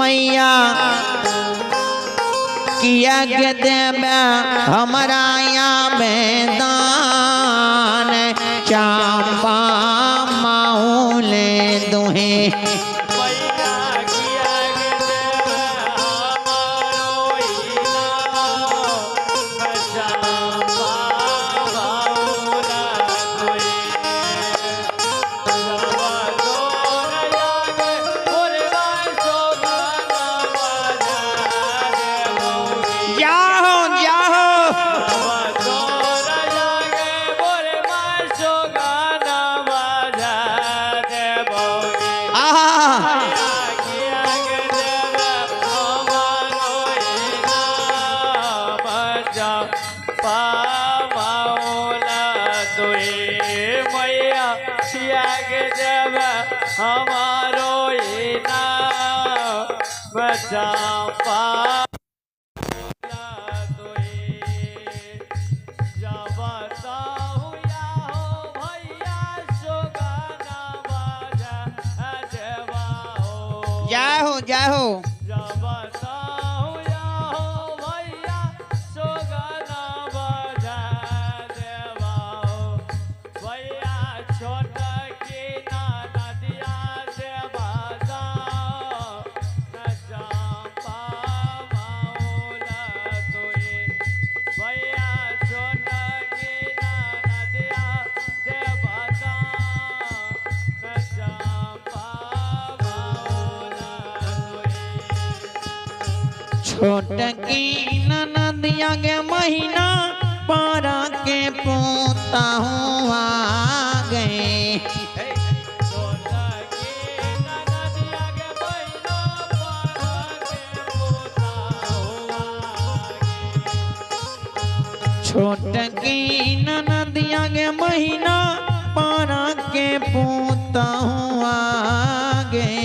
मैया किया के देवे हमारा यहाँ मैदान चंपा माऊले दुहे हमारो चंपा जाहो जाहो छोटकी ननदिया के महीना पारा के पोता हुआ गए छोटकी ननदिया के महीना पारा के पोता हुआ गए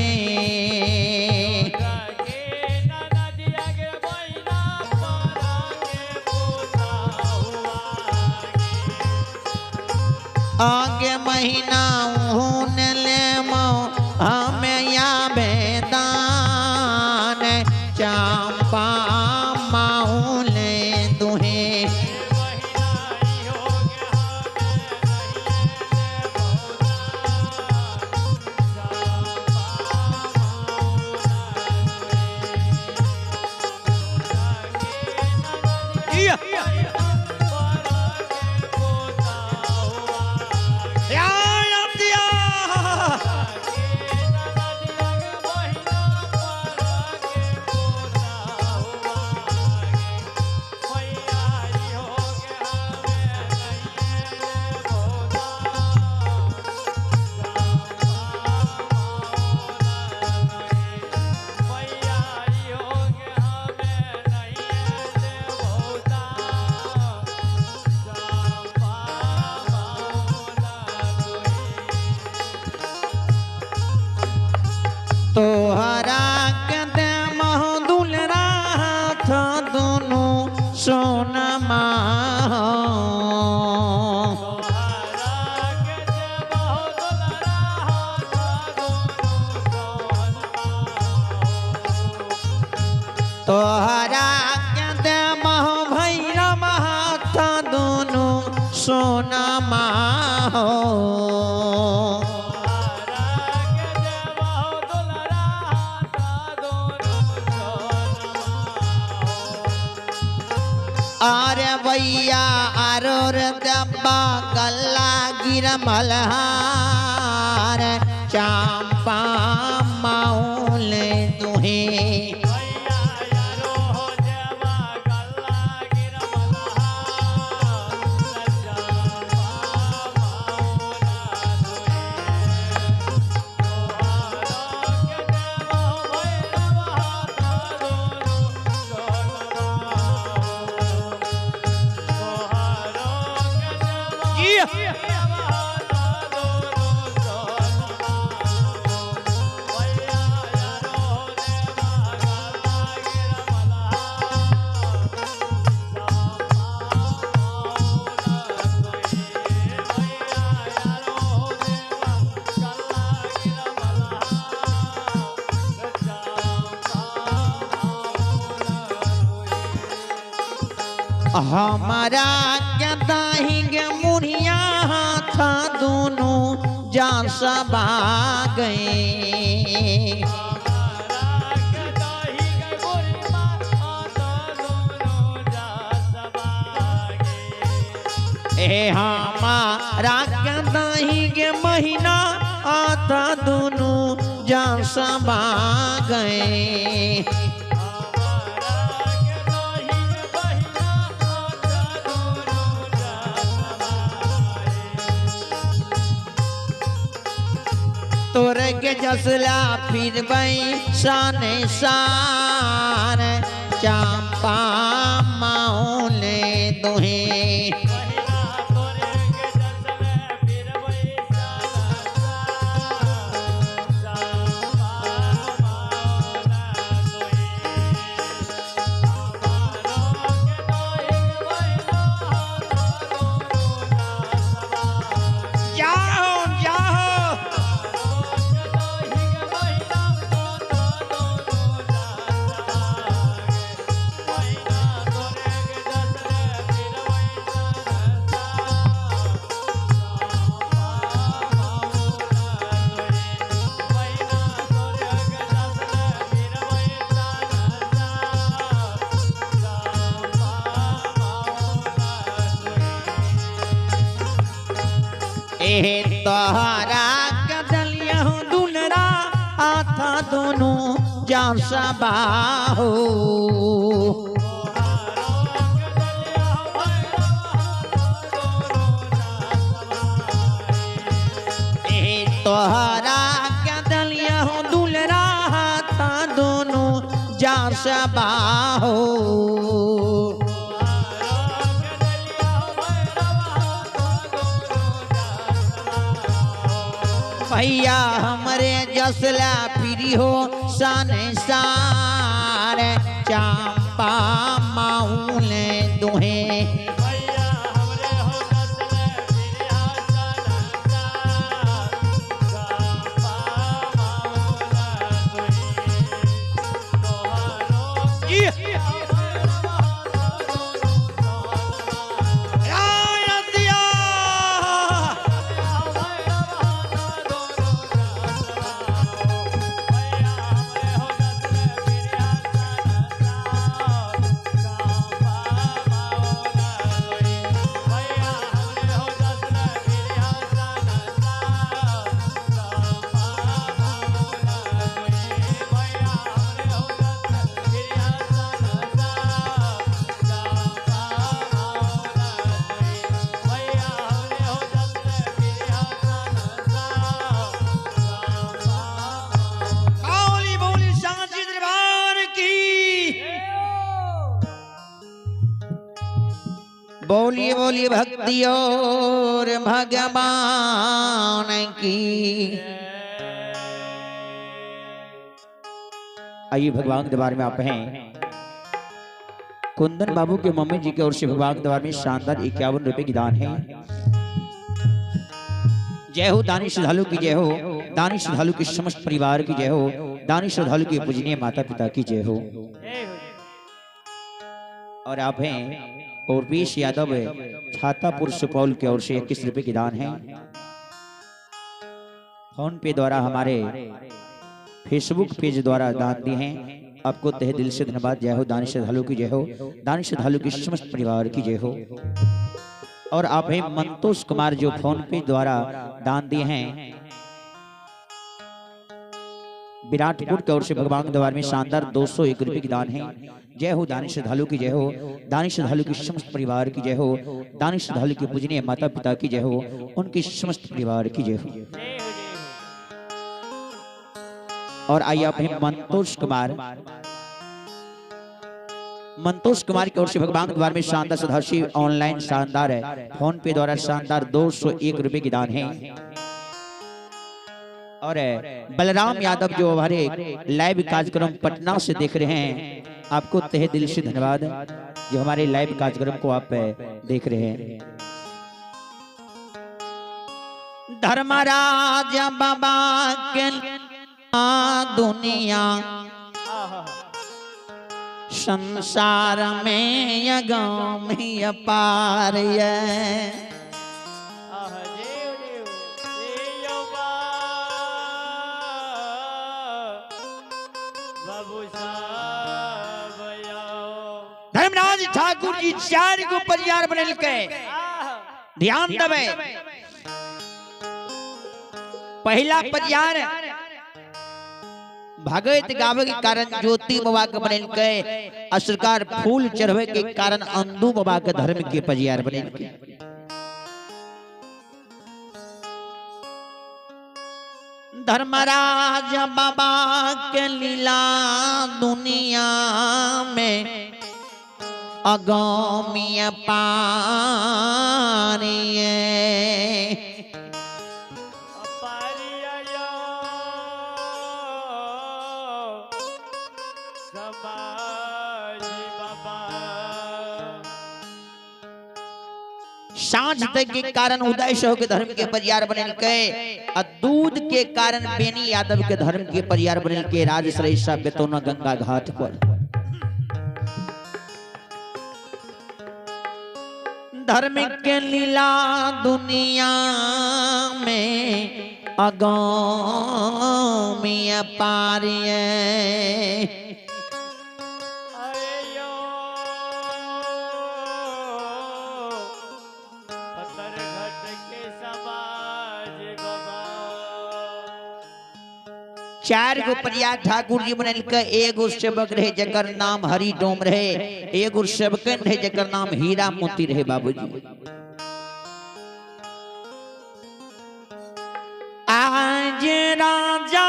आगे महीना ऊन ले मो हमें या बेदान चंपा माऊले दुहे तोहरा कदे महदुल रात दोनों सोनमा तोहरा कदे मह भैया हाथ दोनों सोनमा हो अरे भैया आरोर दब्बा गल्ला गिर मल्हार चंपा माऊले दुहे हमारा क्या दाहिने मुड़िया हाथ दोनों जा सबा गए। ए हमारा क्या दाहिने महीना आता दोनों जा सबा गए। तोर के जसला फिर बई शान शान चंपा मौले दोहे। तोहरा कदलिया दुलरा आता दोनों जा सबा हो। तोहरा कदलिया दुलरा आता दोनों जा सबा हो। भैया हमरे जसला फिरी हो सन सार चंपा माउले दुहे। बोलिए बोलिए भक्ति और भगवान की। आइए भगवान के दरबार में आप हैं। कुंदन बाबू के मम्मी जी की ओर से भगवान के दरबार में शानदार 51 रुपए की दान है। जय हो दानी श्रद्धालु की जय हो, दानी श्रद्धालु के समस्त परिवार की जय हो, दानी श्रद्धालु के पूजनीय माता पिता की जय हो। और आप हैं उर्वेश यादव छातापुर सुपौल की ओर से 21 रुपए की दान है। फोन पे द्वारा हमारे फेसबुक पेज द्वारा दान दिए हैं। आपको तहे दिल से धन्यवाद। जय हो दानी श्रद्धालु की जय हो, दानी श्रद्धालु के समस्त परिवार की जय हो। और आप हैं मंतोष कुमार जो फोन पे द्वारा दान दिए हैं। विराटपुर की ओर से भगवान के दरबार में शानदार 201 रुपए की दान है। जय हो दानी श्रद्धालु की जय हो, दानी श्रद्धालु के समस्त परिवार की जय हो, दानी श्रद्धालु के पूजनीय माता पिता की जय हो, उनके समस्त परिवार की जय हो। और आइए आप हैं मंतोष कुमार। मंतोष कुमार की ओर से भगवान के दरबार में शानदार सदाशिव ऑनलाइन शानदार है। फोन पे द्वारा शानदार 201 रुपए की दान है। और बलराम यादव जो हमारे लाइव कार्यक्रम पटना से देख रहे हैं, आपको तहे दिल से धन्यवाद जो हमारे लाइव कार्यक्रम को आप देख रहे हैं। धर्मराज बाबा के दुनिया संसार में अगम अपार ये आह देव देव देव बा बाबू साहब आओ धर्मराज ठाकुर जी 4 गो परिवार बनल के ध्यान देवे। पहला परिवार भगत गावे के कारण ज्योति बाबा के बनल के, असरकार फूल चढ़वे के कारण अंधु बाबा के धर्म के परिवार बनल के। धर्मराज बाबा के लीला दुनिया में अगम्य पारिये सांझ तक के कारण उदय सो के धर्म के परिवार बनल के, और दूध के कारण बेनी यादव के धर्म के परिवार बनल के। राजश्रेष्ठा बेतौना गंगा घाट पर धर्म के लीला दुनिया में अगम्य पारिये चार गो परिवार ठाकुर जी बनल के। एगो सेवक रहे जकर नाम हरि डोम रहे, एगो सेवकन रहे जकर नाम हीरा मोती रहे बाबूजी। आज राजा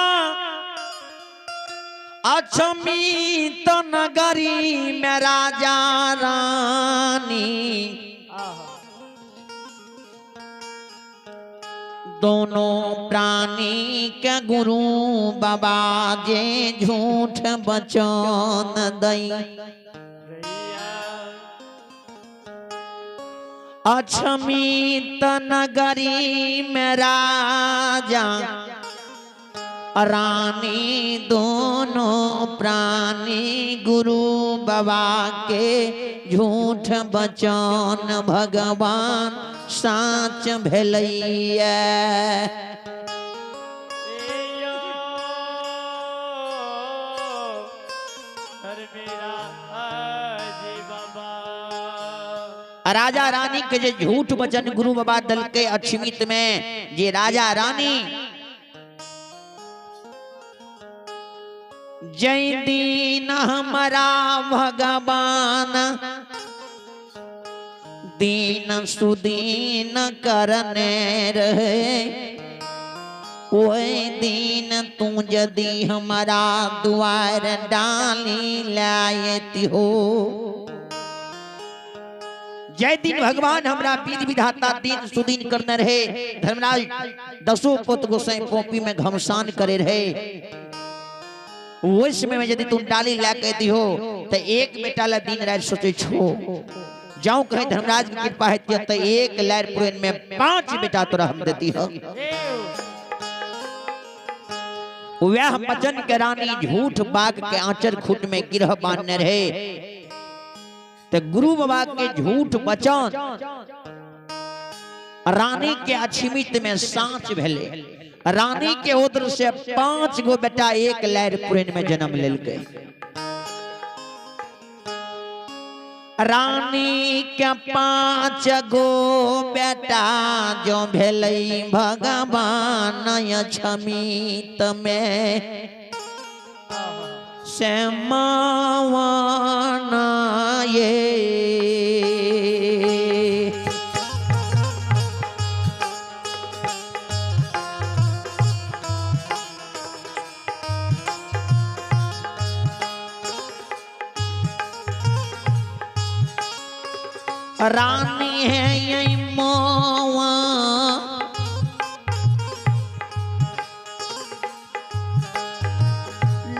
अछमीत नगरी में राजा रानी दोनों प्राणी के गुरु बाबा जे झूठ बचन दई। अछमीत नगरी में राजा रानी दोनों प्राणी गुरु बाबा के झूठ बचन भगवान साच भेलैया। राजा रानी के जे झूठ वचन गुरु बाबा दल के अक्षमित में जे राजा रानी जय दीन हमारा भगवान दीन सुदीन करने रहे, वही दीन तू यदि हमारा द्वार डाली लायती हो। जय दिन भगवान हमरा विधि विधाता दीन सुदीन करने रहे। धर्मराज 10 पुत गोसाई पोपी में घमसान करे रहे। उस समय में यदि तुम डाली ला कहती हो तो एक बेटा ला दिन रात सोचे छो जाऊं कहे धर्मराज की कृपा है तो एक लहर पुरेन में 5 बेटा तोरा हम देती हो। वह बचन के रानी झूठ बाग के आंचर खुट में गिरह बांधने रहे। तो गुरु बाबा के झूठ बचन रानी के अछिमित में सांच भेले। रानी के उदर से 5 गो बेटा एक लहर पुरेन में जन्म लेल गए। रानी के 5 गो बेटा जो भेलै भगवान अछमित में से मावाना ये। रानी है ये मोवा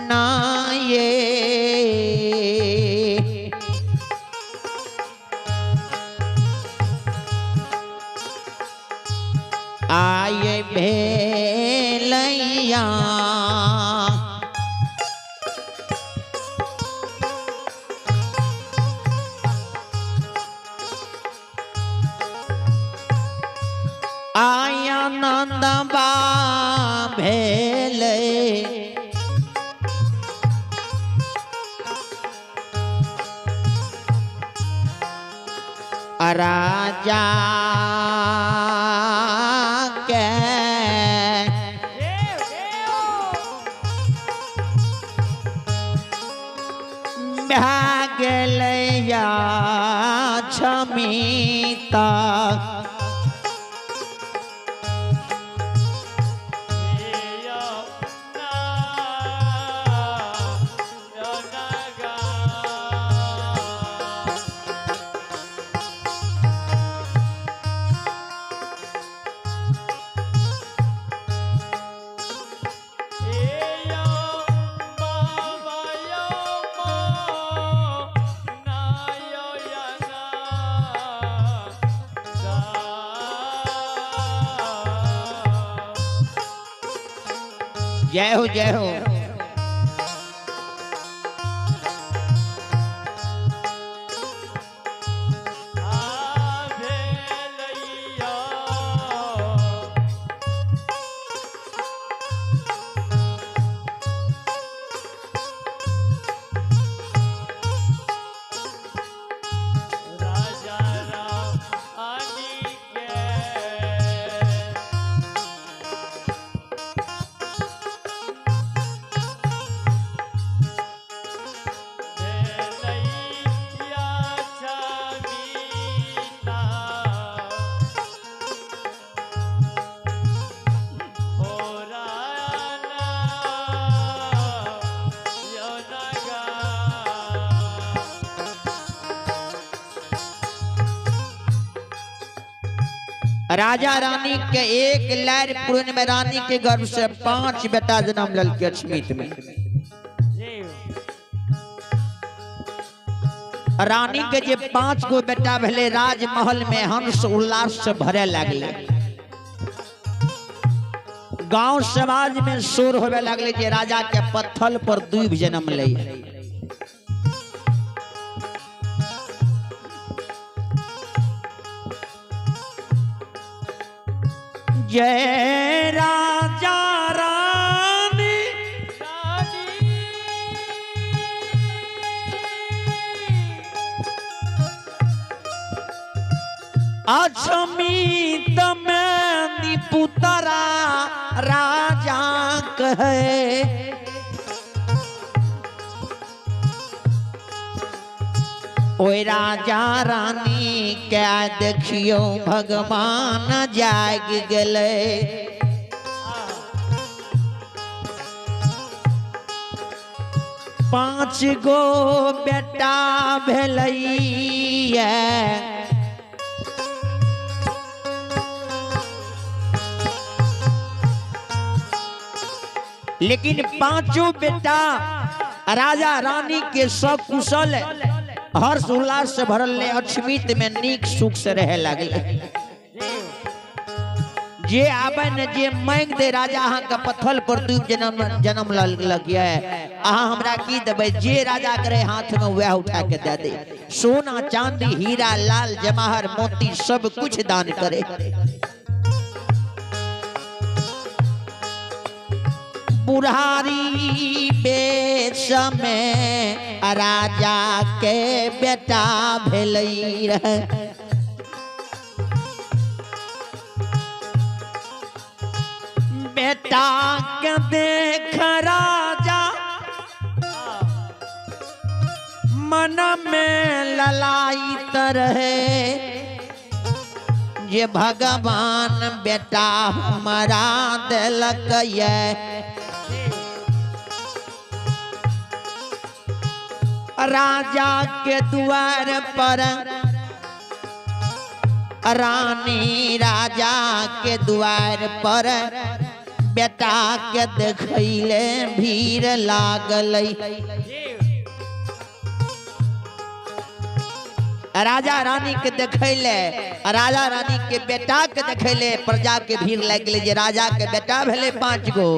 ना ये आए भेलैया आनंद बा भेले राजा के भागलया छमिता जय हो जय हो। राजा रानी के एक लहर पूर्ण में रानी के गर्भ से 5 बेटा जन्म लल के अक्षमित में। रानी के जे 5 गो बेटा भले राजमहल में हंस उल्लास से भरे लगले। गांव समाज में शोर होवे लगले जे राजा के पत्थल पर 2 जन्म ले। जय राजा रानी अक्षमित में पुतरा राजा कहे। ओए राजा रानी क्या देखियो भगवान जाग गले। 5 गो बेटा भेलैया लेकिन 5 बेटा राजा रानी के सब कुशल हर्ष उल्लास से भरल ले अक्षमित में नीक सुख से रहे लगले। जे आबे न जे मांग दे राजा अहाँ के पत्थल पर 2 जन्म लगिया है। अहाँ हमरा की देबे जे राजा करे हाथ में वह उठा के दे दे। सोना चांदी हीरा लाल जवाहर मोती सब कुछ दान करे। बुढ़ारी बेश में राजा के बेटा भेलई रहे। बेटा के देख राजा मन में ललायित रहे। जे भगवान बेटा हमारा दिलक ये। राजा के द्वार पर रानी राजा के द्वार पर बेटा के देखैले भीड़ लागल। राजा रानी के देखैले राजा रानी के बेटा के देखैले प्रजा के भीड़ लगले। जे राजा के बेटा भेले 5 गो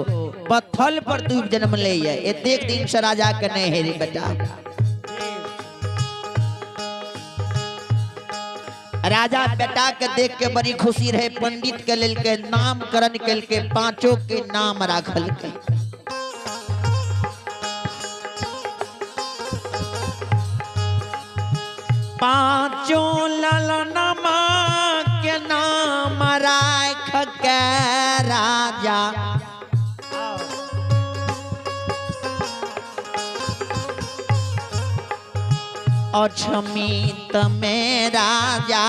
पत्थल पर 2 जन्म ले। एतेक दिन से राजा के नहीं हेरी बेटा। राजा बेटा के देख के बड़ी खुशी रहे। पंडित के लेल के नामकरण कल के पांचों के नाम राखल के। पांचों ललनमा के नाम राख के राजा अछमीत में राजा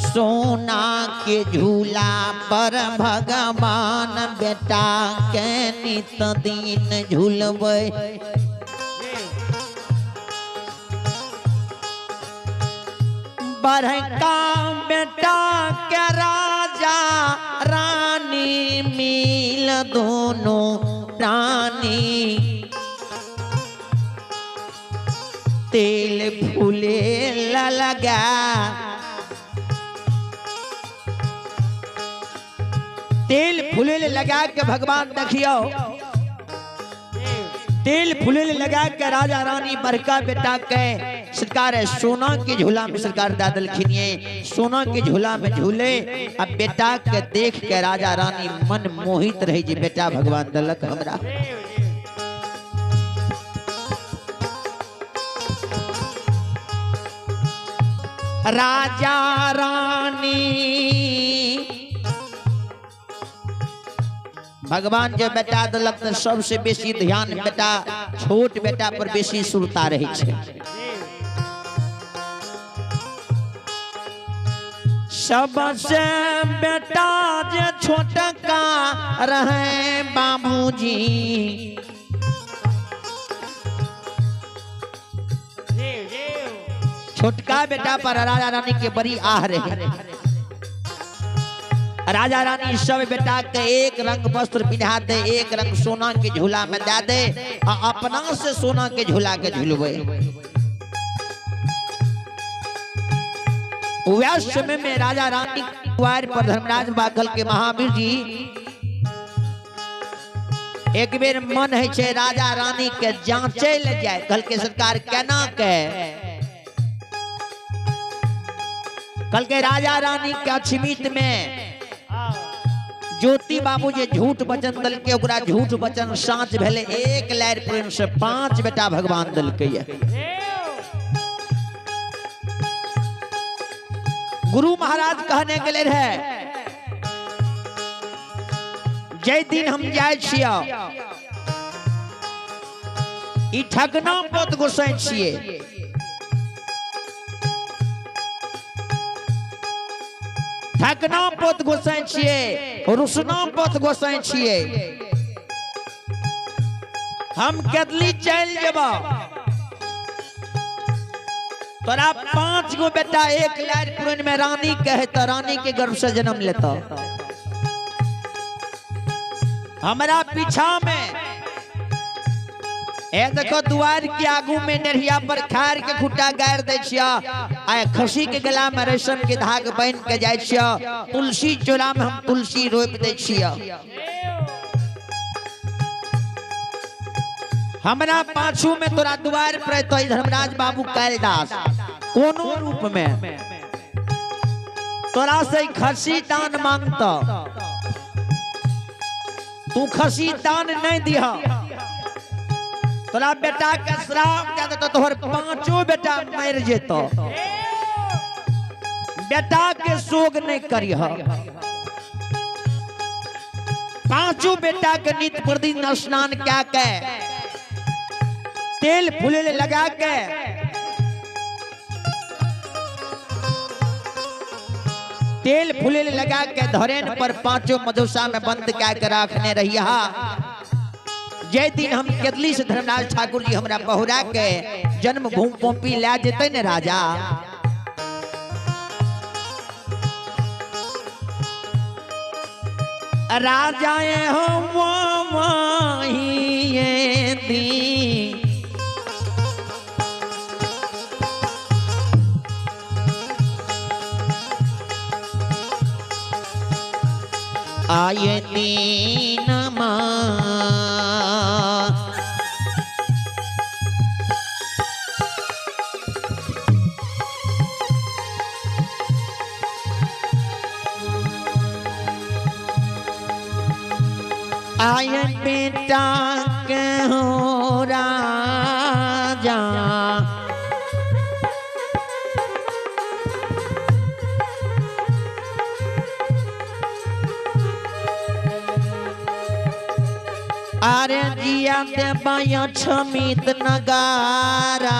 सोना के झूला पर भगवान बेटा के नित दिन झूलबै। बड़का बेटा के राजा रानी मिल दोनों रानी तेल फूले लगा। तेल फूले लगा के भगवान देखियो तेल फूले लगा के राजा रानी बड़का बेटा के सरकार सोना के झूला में सरकार दादल खिनिए। सोना के झूला में झूले। अब बेटा के देख के राजा रानी मन मोहित रही जी बेटा भगवान दलक हमरा। राजा रानी भगवान जब बेटा दलक तो सबसे बेसी ध्यान बेटा छोट बेटा पर बेसी सुरता रही छे। सबसे बेटा जे छोटका रहे बाबूजी छोटका बेटा पर राजा रानी के बड़ी आह रहे। राजा रानी सब बेटा के एक रंग वस्त्र पिन्हा दे, एक रंग सोना के झूला में दे दे और अपना से सोना के झूला के झूलवे। उस समय में राजा रानी द्वार पर धर्मराज बाखल के महावीर जी एक बेर मन है छे राजा रानी के जांचे ले जाए। कल के सरकार केना के कल के राजा रानी के अछमीत में ज्योति बाबू जे झूठ वचन दल के ओकरा झूठ वचन साँच भेले। एक लहर प्रेम से 5 बेटा भगवान दल के गुरु महाराज कहने के लिए रहे जय दिन हम जाए छिया ई ठगना पोत गोसाई छिए। ठगना पोत गोसाई छिए, रुसना पोत गोसाई छिए। हम केतली चल जेबा तोरा 5 गो बेटा एक लार पुरन में रानी कहे तो रानी के गर्भ से जन्म लेता। हमारा पीछा में ए देखो द्वार के आगू में नेरिया पर खार के खुट्टा गाड़ दे छिया। आय खसी के गला में रेशम के धाग बांध के जाय छिया। तुलसी चोला में हम तुलसी रोप दे छिया। हमरा पाछू में तोरा द्वार पर तो धर्मराज बाबू कालिदास कोनो रूप में तोरा से खसी दान मांगता। तू खसी दान नहीं दिया तोरा बेटा के श्राप दे देतो। तोहर 5 बेटा मर जेतो। बेटा के शोक नहीं करिह। 5 बेटा के नित प्रतिदिन स्नान क्या के तेल फूले लगा के तेल फूले लगा के धरेन पर 5 मधुसा में बंद के रखने रहिया। जय दिन हम केतली से धर्मराज ठाकुर जी हमरा बहुरा के जन्म भूमि पौपी ला जेते ने राजा। राजाए हो माहिए दी आये दीन आए बेटा के हो राजा अरे जिया दे बाया छमित नगारा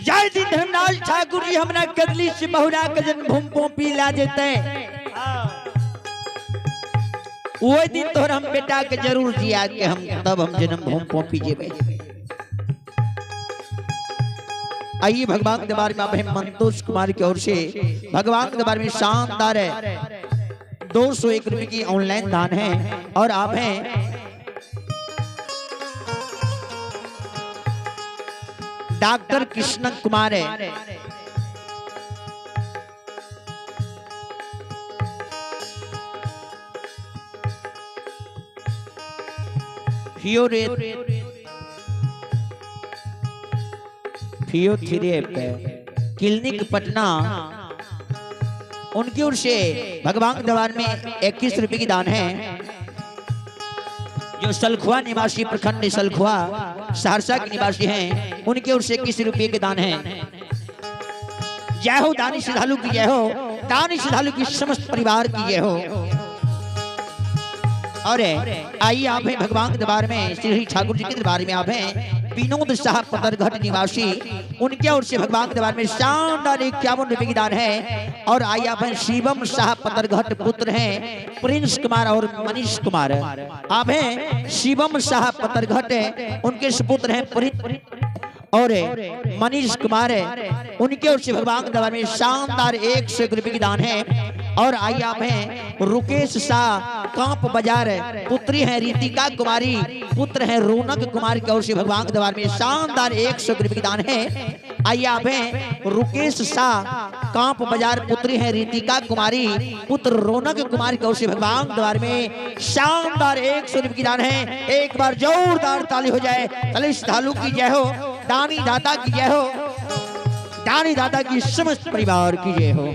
जय दिन धर्मलाल ठाकुर जी हमरा कदली से बहुरा के जन्मभूमि पोपी ला जेते वो दिन तोहर हम बेटा के जरूर जिया के हम तब हम जन्मभूमि पोपी जेबे। आइए भगवान के दरबार में आप हैं मंतोष कुमार की ओर से भगवान के दरबार में शानदार है 201 रुपए की ऑनलाइन दान है और आप हैं डॉक्टर कृष्ण कुमार है फिजियोथेरेपी क्लिनिक पटना उनकी ओर से भगवान के दरबार में 21 रुपए की दान है। जो सलखुआ निवासी प्रखंड सलखुआ सहरसा के निवासी हैं उनकी ओर से 21 रुपए के दान है। जय हो दानी श्रद्धालु की जय हो, दानी श्रद्धालु की समस्त परिवार की जय हो। और आइए आप हैं भगवान के दरबार में श्री ठाकुर जी के दरबार में आप हैं विनोद साहब पतरघट निवासी उनके ओर से भगवान के दरबार में शानदार 51 रुपए की दान है। और आइए आप हैं शिवम साहब पतरघट पुत्र हैं प्रिंस कुमार और मनीष कुमार। आप हैं शिवम साहब पतरघट उनके सुपुत्र हैं और मनीष कुमार है उनके ओर से भगवान के दरबार में शानदार 101 रुपए की दान है। और आइए आप हैं रुकेश शाह कांप बाजार पुत्री है रीतिका कुमारी पुत्र है रौनक कुमार की ओर से भगवान के दरबार में शानदार 101 रुपए की दान है। आइए आप हैं रुकेश शाह कांप बाजार पुत्री है रीतिका कुमारी पुत्र रौनक कुमार की ओर से भगवान के दरबार में शानदार 100 रुपए की दान है। एक बार जोरदार ताली हो जाए। चले श्रद्धालु की जय हो, दानी दाता की जय हो, दानी दाता की समस्त परिवार की जय हो।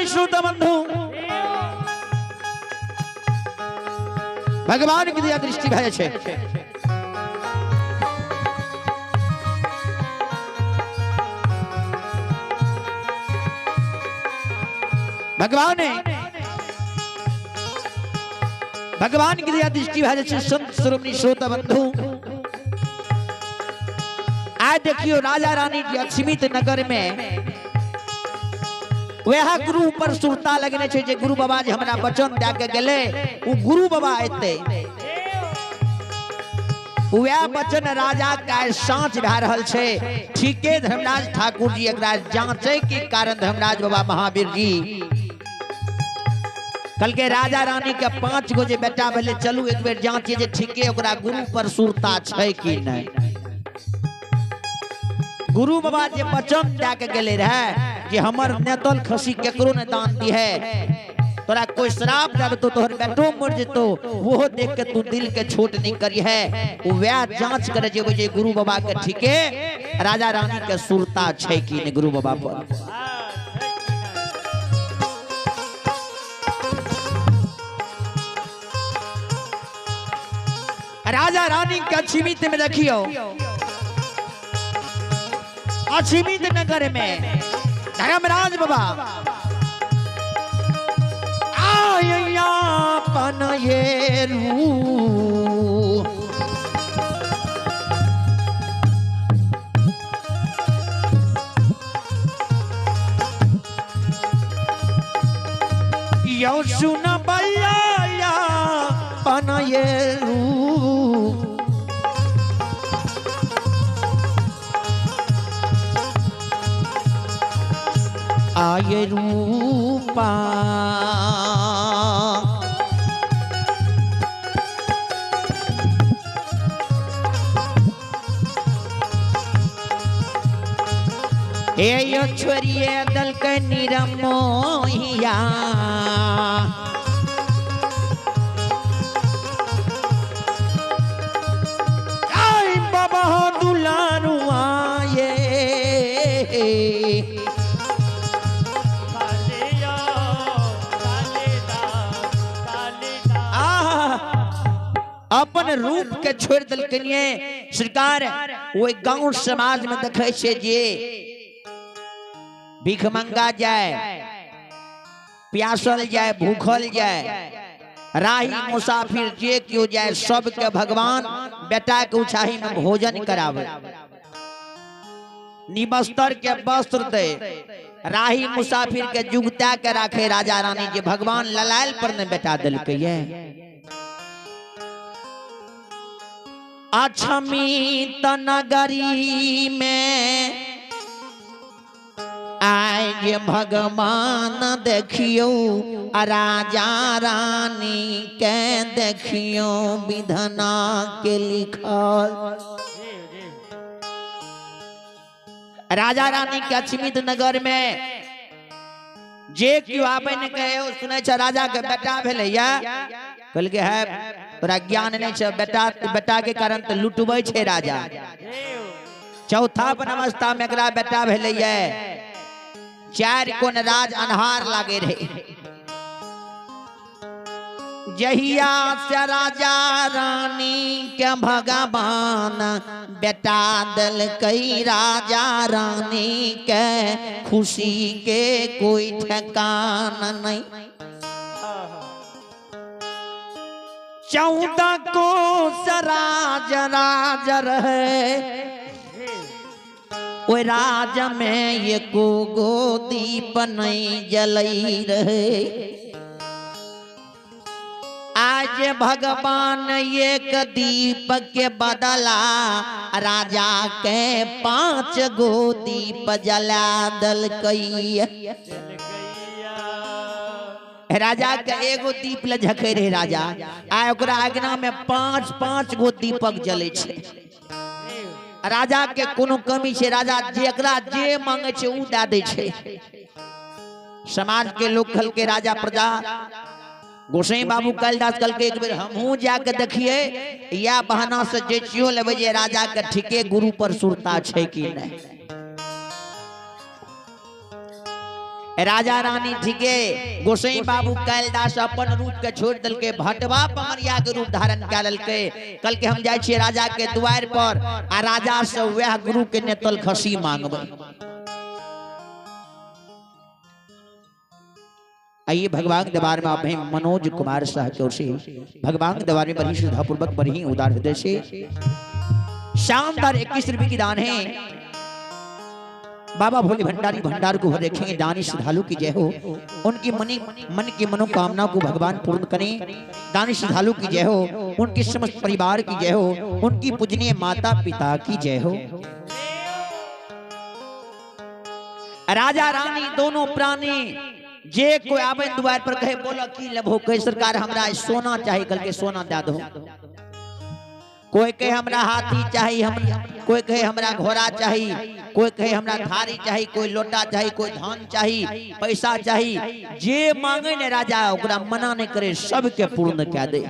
श्रोता बंधु भगवान की दया दृष्टि भय छे भगवान भगवान की दया दृष्टि भा छै संत श्रोमणी श्रोता बंधु आज देखियो राजा रानी जी अक्षमित नगर में वह गुरु पर सुरता लगने छे जे गुरु बाबा जे हमरा वचन दे के गेले उ गुरु बाबा एते वह वचन राजा का साँच भा रहल छे ठीके धर्मराज ठाकुर जी एकरा जांचे के कारण धर्मराज बाबा महावीर जी कल के राजा रानी के 5 गो जे बेटा भेले चलू एक बेर जांचिए जे ठीके ओकरा गुरु पर सुरता छै कि नहीं गुरु बाबा जे वचन दे के गेले रहे जे हमर नेतल खसी केकरो ने दान दी है तोरा कोई श्राप दे तो तोहर बेटो मर जेतो वो देख के तू दिल के छोट नहीं करी है वह जांच करे जे गुरु बाबा के ठीके राजा रानी के सुरता छै कि नहीं गुरु बाबा पर राजा रानी के अक्षमित में देखियो अक्षमित नगर में धर्मराज बाबा आया पन ये रू यो सुन बया पन ये रू आये रूपा हे यो छोरिए दल के निरमोहिया आई बाबा दुलारू आये अपन रूप के छोड़ दल के लिए सरकार वो गांव समाज में देखे छे जे भीख मंगा जाए प्यासल जाए भूखल जाए राही मुसाफिर जे क्यों जाए सब के भगवान बेटा के उछाही में भोजन करावे निबस्तर के वस्त्र दे राही मुसाफिर के जुगता के राखे राजा रानी जे भगवान ललाल पर ने बेटा दिल के ये अक्षमित नगरी में आज भगवान देखियो राजा रानी के देखियो विधना के लिखल राजा रानी के अक्षमित नगर में जे क्यों आबे ने कहे सुने छ राजा के बेटा भेले या कल के है तोरा ज्ञान नहीं छ बेटा बेटा के कारण तो लुटबै छे राजा चौथा अवस्था में एकरा बेटा भेले ये 4 कोन राज अनहार लागे रहे जहिया से राजा रानी के भगवान बेटा दल कई राजा रानी के खुशी के कोई ठिकाना नहीं 14 को सराज राज रहे वो राज में ये को गो दीप नहीं जलई रहे आज भगवान एक दीप के बदला राजा के 5 गो दीप जला दल कई राजा के एगो दीप ले झके रहे राजा आ ओकरा आगना में 5-5 गो दीपक जले छे राजा के कोनो कमी छे राजा जेकरा जे मांगे छे उ दे दे छे समाज के लोग कल के राजा प्रजा गोसाई बाबू कालिदास कल के एक बेर हमहू जाके देखिए या बहाना से जे चियो लेबे जे राजा के ठीके गुरु पर सुरता छे कि नहीं राजा रानी ठीके गोसाई बाबू कालिदास अपन रूप के छोड़ दल के भटवा पमरिया के रूप धारण कर लेल के कल के हम जाय छिए राजा के द्वार पर आ राजा से वह गुरु के नेतल खसी मांगबे आइए भगवान के दरबार में आप हैं मनोज कुमार शाह की ओर से भगवान के दरबार में बड़ी श्रद्धापूर्वक बड़ी उदार हृदय से शानदार 21 रुपए की दान है। बाबा भोले भंडारी भंडार को देखेंगे। दानी श्रद्धालु की जय हो, उनकी मन की मनोकामना को भगवान पूर्ण करें। दानी श्रद्धालु की जय हो, उनके समस्त परिवार की जय हो, उनकी पूजनीय माता पिता की जय हो। राजा रानी दोनों प्राणी जे कोई आवे द्वार पर कहे बोला की लभो कहे सरकार हमरा सोना चाहिए, कल के सोना दे दो। कोई कहे हमरा हाथी चाहिए, हम कोई कहे हमरा घोड़ा चाहिए, कोई कहे हमरा थारी चाहिए, कोई लोटा चाहिए, कोई धान चाहिए, पैसा चाहिए। जे मांगे ने राजा ओकरा मना नहीं करे, सबके पूर्ण कह दे।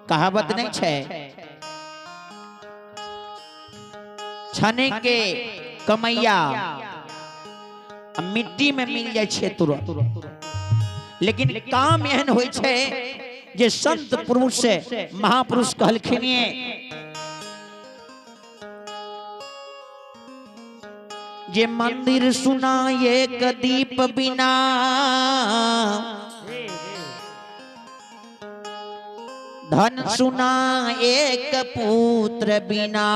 कहावत नहीं छे छने के कमैया मिट्टी में मिल जाए छे तुरंत, लेकिन काम एहन होय छे जे संत पुरुष से महापुरुष कहलखिन जे मंदिर सुना एक दीप बिना, धन सुना एक पुत्र बिना,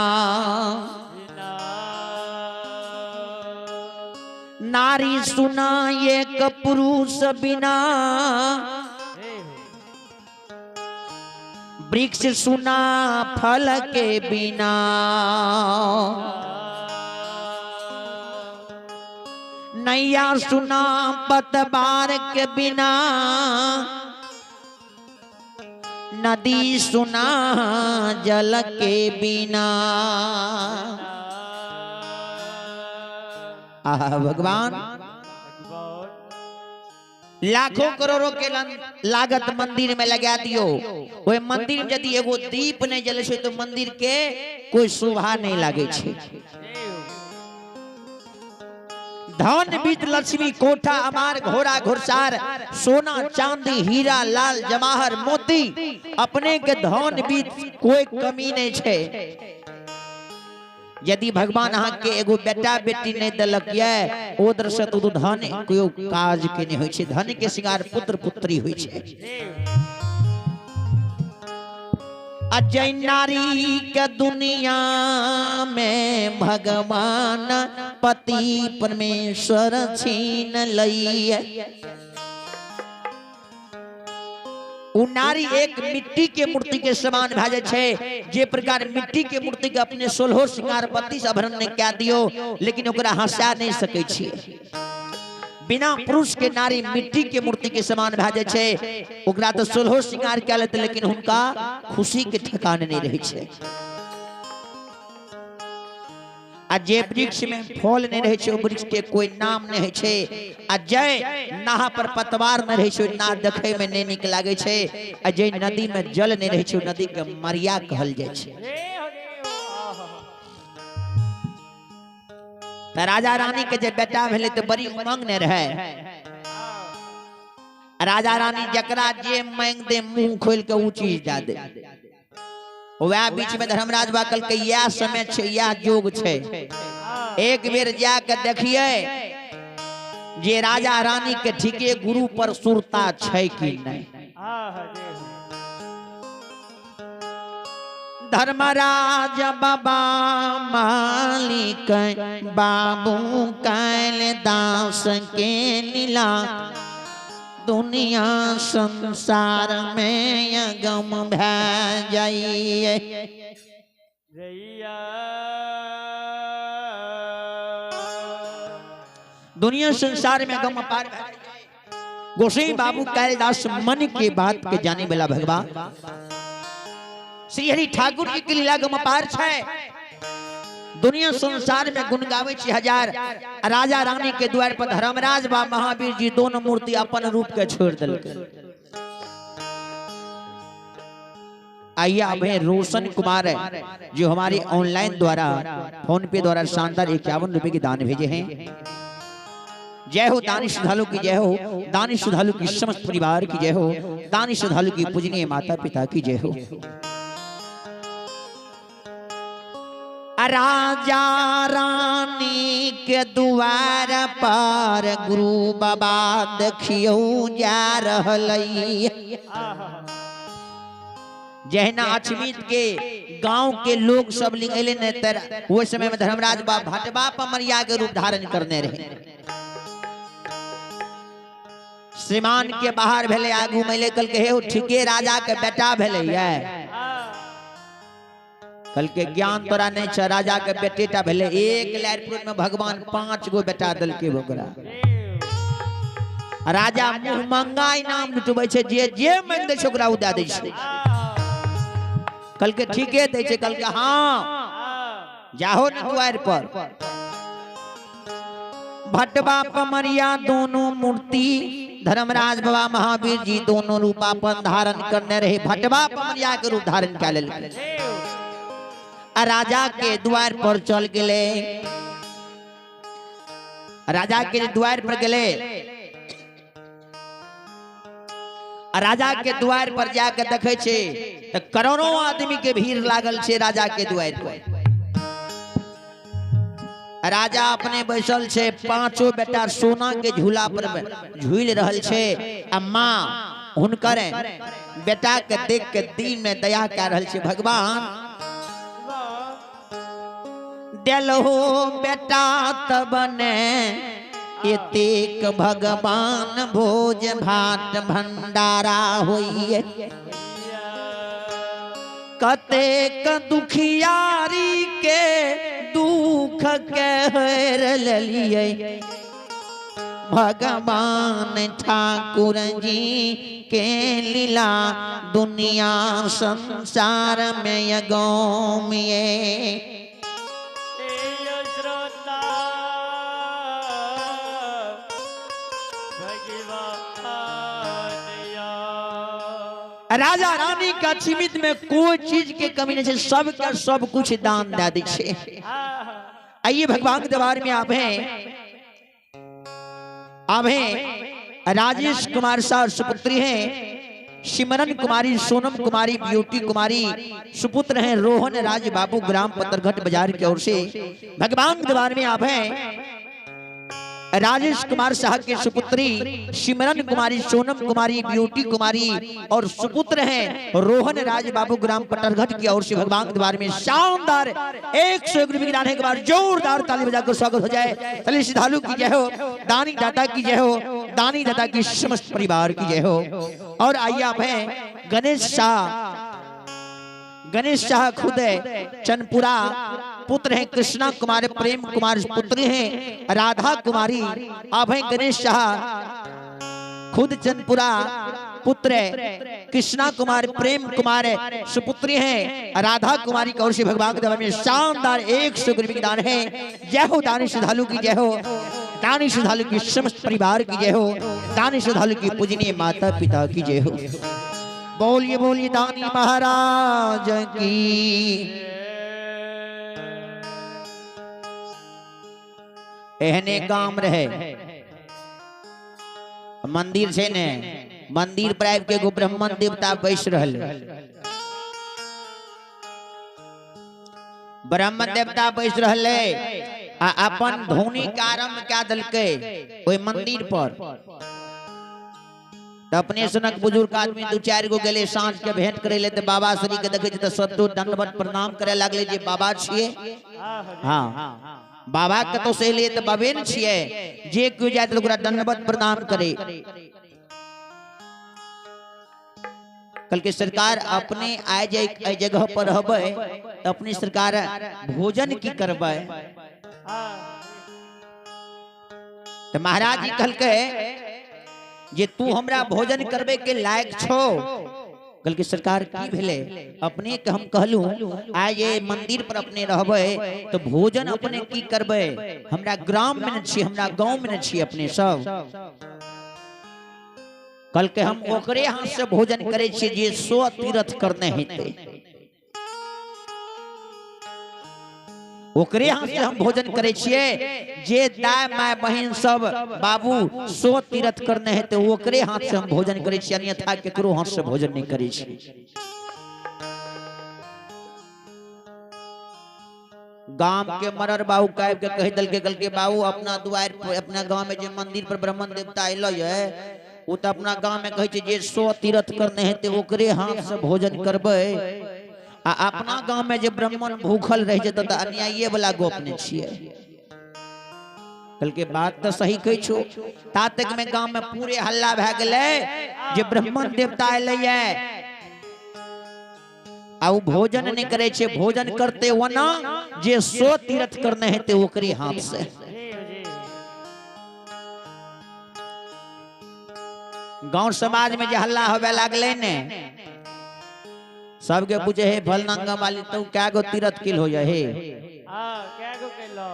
नारी सुना एक पुरुष बिना, वृक्ष सुना फल के बिना, नैया सुना पतवार के बिना, नदी सुना जल के बिना। आहा भगवान लाखों करोड़ों के लागत मंदिर में लगा दियो, वो मंदिर में यदि एगो दीप नहीं जले तो मंदिर के कोई शोभा नहीं लागे छे। धन बीत लक्ष्मी कोठा अमार घोड़ा घुड़सार, सोना चांदी हीरा लाल जवाहर मोती, अपने के धन बीत कोई कमी नहीं छे। यदि भगवान अहाँ के एगो बेटा बेटी नहीं दलक ये ओ दर्शक तो धन कोई काज के नहीं होय छे। धन के सिंगार पुत्र पुत्री होय छे। अजय नारी के दुनिया में भगवान पति परमेश्वर छीन लइए। उ नारी एक मिट्टी के मूर्ति के समान भाजे छे। जे प्रकार मिट्टी के मूर्ति के अपने 16 श्रृंगार पत्ती से आभरण ने क्या दियो, लेकिन ओकरा हंसा नहीं सके छी। बिना पुरुष के नारी मिट्टी के मूर्ति के समान भाजे छे। ओकरा तो 16 श्रृंगार क्या लेते, लेकिन उनका खुशी के ठिकाने नहीं रहे छे। आ जे वृक्ष में फल नहीं रहे छे, वृक्ष के कोई नाम नहीं छे। आ जय नाह पर पतवार नहीं रहे छे, ना देखे में नहीं निक लागे छे। आ जे नदी में जल नहीं रहे छे, नदी के मरिया कहल जाय छे। त राजा रानी के जे बेटा भेले तो बड़ी उमंग ने रहे। राजा रानी जकरा जे मांग दे मुंह खोल के ऊ चीज दे दे। वह बीच में धर्मराज बाकल के यह समय छे, यह जोग छे। एक बेर जाके देखिए जे राजा रानी के ठीके गुरु पर सुरता छे कि नहीं। धर्मराज बाबा मालिक बाबू कैल दास के लीला, दुनिया संसार में यगम भै जाइए। दुनिया संसार में गम पार गोसाई बाबू कालिदास मन के बात के जाने वाला भगवान श्री हरि ठाकुर जी के लीला गम पार छे। दुनिया संसार में गुण गावे छी हजार। राजा रानी के द्वार पर धर्मराज बा महावीर जी दोनों मूर्ति अपन रूप के छोड़ दिलके। आइए अब है रोशन कुमार है जो हमारे ऑनलाइन द्वारा फोन पे द्वारा शानदार 51 रुपए की दान भेजे हैं। जय हो दानी श्रद्धालु की जय हो, दानी श्रद्धालु की समस्त परिवार की जय हो, दानी श्रद्धालु की पूजनीय माता पिता की जय हो। राजा रानी के द्वार पर गुरु बाबा देखियो जा रहलई। जहना अचमित के गांव के लोग सब लिखले ने तर वो समय में धर्मराज बाबा भटवा पमरिया के रूप धारण करने रहे। श्रीमान के बाहर भेले आगू मैले कल के हे ठीके राजा के बेटा भेले है। कल के ज्ञान तोरा नहीं छ राजा के बेटेटा भेले। एक लहरपुर में भगवान 5 गो बेटा दल के बकरा। राजा मुंह मंगा इनाम लुटबै छे जे मन दे छोकरा उदा दे छे। कल के ठीके दे छे। कल के हां जाहो न द्वार पर। भटवा पमरिया दोनों मूर्ति धर्मराज बाबा महावीर जी दोनों रूपापन धारण करने रहे। भटवा पमरिया के रूप धारण कर लेल। राजा के द्वार पर चल गए। राजा के द्वार पर गए। राजा के द्वार पर जाकर देखे छे तो करोड़ों आदमी के भीड़ लागल छे राजा के द्वार पर। राजा अपने बैसल छे। 5 बेटा सोना के झूला पर झूल रहल छे। अम्मा हुनकर बेटा के देख के दिल में दया कर रहल छे। भगवान देलहो बेटा तब ने एतेक भगवान भोज भात भंडारा होइए। कतेक दुखियारी के दुख के हर ललिए। भगवान ठाकुर जी के लीला दुनिया संसार में गौमिए। राजा रानी का सीमित में कोई चीज के कमी नहीं है। सब का सब कुछ दान दे दी छे। आइए भगवान के दरबार में आप हैं राजेश कुमार साहब सुपुत्री हैं। सिमरन कुमारी, सोनम कुमारी, ब्यूटी कुमारी सुपुत्र हैं। रोहन राज बाबू ग्राम पत्थरघट बाजार की ओर से भगवान के दरबार में आप हैं राजेश कुमार साहब की सुपुत्री सिमरन कुमारी, सोनम कुमारी, ब्यूटी कुमारी और सुपुत्र हैं रोहन राज बाबू ग्राम पटरघट की ओर से भगवान के दरबार में शानदार 101 रुपये की दान के बाद जोरदार ताली बजाकर स्वागत हो जाए। चलिए श्रद्धालु की जय हो, दानी दाता की जय हो, दानी दाता की समस्त परिवार की जय हो। और आइए आप हैं गणेश शाह खुद चनपुरा पुत्र हैं। कृष्णा कुमार, प्रेम कुमार पुत्री हैं। राधा कुमारी आप हैं गणेश शाह खुद चनपुरा पुत्र कृष्णा कुमार, प्रेम कुमार सुपुत्री हैं। राधा कुमारी की ओर से भगवान के दरबार में शानदार 100 रुपये की दान है। जय हो दानी श्रद्धालु की जय हो, दानी श्रद्धालु की समस्त परिवार की जय हो, दानी श्रद्धालु की पूजनीय माता पिता की जय हो। बोलिए बोलिए दानी महाराज की। एहने काम रहे मंदिर से ने मंदिर पर आबि के एगो ब्राह्मण देवता बैस रहल। ब्राह्मण देवता बैस रहले आ अपन धुनी के आरंभ क्या दलके ओइ मंदिर पर। तो अपने सनक बुजुर्ग आदमी 2-4 गो गेले सांझ के भेंट करे ले। तो बाबा श्री के देखे तो सत्तो दंडवत प्रणाम करे लागले जे बाबा छिए। हाँ बाबा के तो से लिए तो बाबे न छिए। जे क्यों जाए तो ओकरा दंडवत प्रणाम करे। कल के सरकार अपने आए जाए जगह पर रहबे तो अपनी सरकार भोजन की करबे। तो महाराज जी कहल के जे तू हमरा भोजन करबे के लायक छो। कल की सरकार की भेले अपने के हम कहलू आज ये मंदिर पर अपने रहबे तो भोजन अपने की करबे। हमरा ग्राम में न छी, हमरा गांव में न छी अपने सब। कल के हम ओकरे हाथ से भोजन करे छी जे 100 तीर्थ करने हेते। ओकरे हाथ से हम भोजन करे छिए जे दाय माय बहन सब बाबू 100 तीर्थ करने हैं तो ओकरे हाथ से हम भोजन करे छिए। अन्यथा केकरो हाथ से भोजन नहीं करे छी। गांव के मरर बाबू कायब के कह दल के बाबू अपना द्वार पर अपना गांव में जे मंदिर पर ब्राह्मण देवता अइलो है वो तो अपना गांव में कहे छे जे 100 तीर्थ करने हैं ते ओकरे हाथ से भोजन करबे आ अपना गांव में जे ब्राह्मण भूखल रह जत त अन्यायी वाला गप ने छिए कल के बात तो सही कह छो ता तक में गांव में पूरे हल्ला भ गेले जे ब्राह्मण देवता अइले है आ भोजन नहीं करे छे भोजन करते वना जे 100 तीर्थ करने हैं ते ओकरे हाथ से गांव समाज में जे हल्ला होवे लागले ने सबके पूछे हे फलनंगा वाली तू क्या गो तीर्थ किल हो जाए हे क्या गो केलो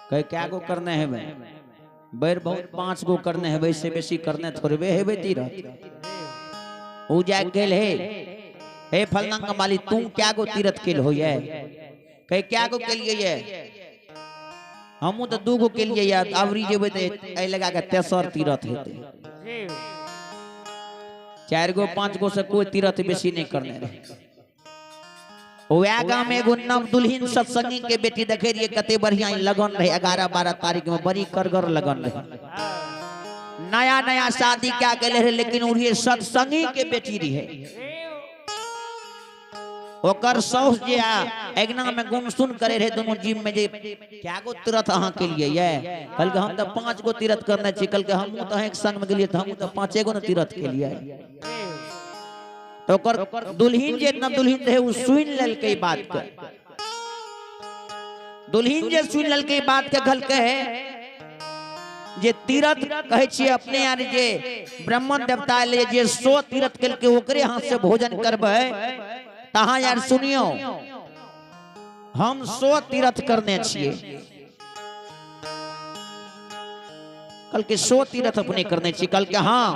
कहे क्या गो करने है बे बैर बहुत 5 गो करने है वैसे बेसी करने थोड़बे है बे तीर्थ उ जा गेल हे फलनंगा वाली तू क्या गो तीर्थ किल हो जाए कहे क्या गो के लिए ये हमू तो 2 गो के लिए यार आवरी जेबे ते ए लगा के तेसर तीर्थ हेते 4 गो 5 गो से कोई तीर्थ बेसी नहीं करने रहे ओया गांव में एगो नव दुल्हिन सत्संगी के बेटी देखे रहिए कते बढ़िया लगन रहे 11-12 तारीख में बड़ी करगर लगन रहे नया नया शादी क्या गेले रहे लेकिन उरिए सत्संगी के बेटी रहे ओकर सौस जे एगना में गुमसुन करे रहे दोनों जिम में जे क्या गो तीर्थ अहाँ के लिए ये कल के हम तो 5 गो तीर्थ करने छी कल के हम तो एक संग में गेलिए तो हम तो 5 गो न तीर्थ के लिए तो ओकर दुल्हिन जे न दुल्हिन रहे उ सुन लेल के बात के दुल्हिन जे सुन लेल के बात के गल के जे तीर्थ कहे छी अपने यार जे ब्राह्मण देवता ले जे 100 तीर्थ केल के ओकरे हाथ से भोजन करबे तहां यार सुनियो हम 100 तीर्थ करने छिए कल के 100 तीर्थ अपने करने छी कल के हां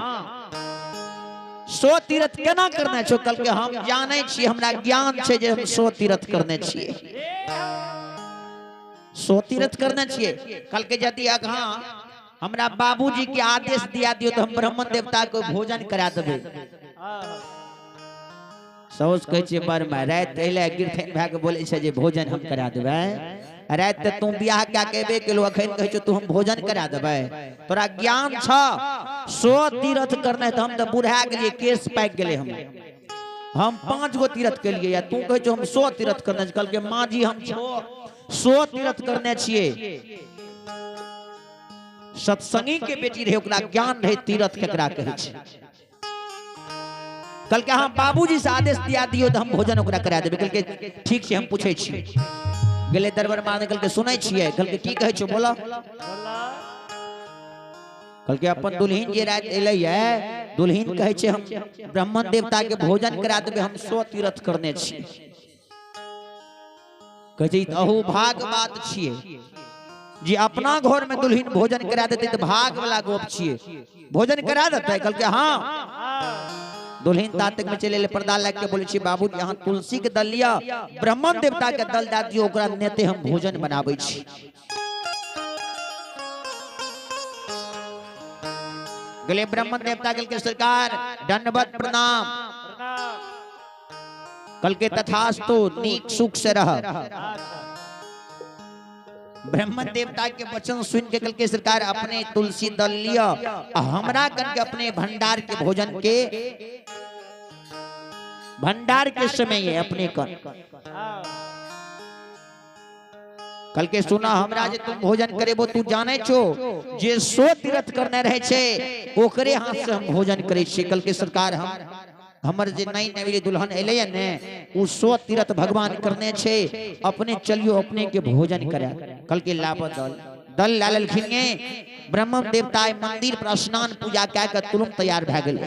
100 तीर्थ केना करने छो कल के हम जाने छी हमरा ज्ञान छे जे हम 100 तीर्थ करने छिए 100 तीर्थ करने छिए कल के यदि हां हमरा बाबूजी के आदेश दिया दियो तो हम ब्राह्मण देवता को भोजन करा देबे सौस कहे छे बार में रात एले गिरथन भाग बोले छे जे भोजन हम करा देबे रात त तू बियाह क्या कहबे के लो अखन कहे छे तू हम भोजन करा देबे तोरा ज्ञान छ 100 तीर्थ करने त हम त बुढ़ा गेलिए केस पाक गेले हम 5 गो तीर्थ के लिए या तू कहे छे हम 100 तीर्थ करने कल के मां जी हम 100 तीर्थ करने छिए सत्संगी के बेटी रहे ओकरा ज्ञान रहे तीर्थ केकरा कहे छे कल के हम बाबूजी से आदेश दिया दियो तो हम भोजन ओकरा करा देबे कल के ठीक छै हम पूछे छी गेले दरबार में कल के सुनै छिए कल के की कहे छो बोला कल के अपन दुल्हिन जे रात एलै है दुल्हिन कहे छे हम ब्राह्मण देवता के भोजन करा देबे हम 100 तीर्थ करने छी कहे छी अहू भाग बात छिए जी अपना घर में दुल्हिन भोजन करा देते तो भाग वाला गप छिए भोजन करा देते कल के हां दुल्हिन तातक में चले पर्दा लग के बोले छी बाबू यहाँ तुलसी के दल लिया ब्राह्मण देवता के दल दा दियो ओकरा नेते हम भोजन बनाबै छी गले ब्राह्मण देवता के सरकार दंडवत प्रणाम कल के तथास्तु नीक सुख से रह ब्राह्मण देवता के वचन सुन के कल के सरकार अपने तुलसी दल लिया हमरा कन के अपने भंडार के समय है अपने कन कल के सुना हमरा जे तुम भोजन करेबो तू जाने छो जे 100 तीर्थ करने रहे छे ओकरे हाथ से हम भोजन करे छी कल के सरकार हमर जे नई नवेली दुल्हन एले ने उ 100 तीर्थ भगवान करने छे अपने चलियो अपने के भोजन करा कल के लाभ दल लालखिन ब्रह्म देवता मंदिर पर स्नान पूजा क्या के तुरंत तैयार भ गेल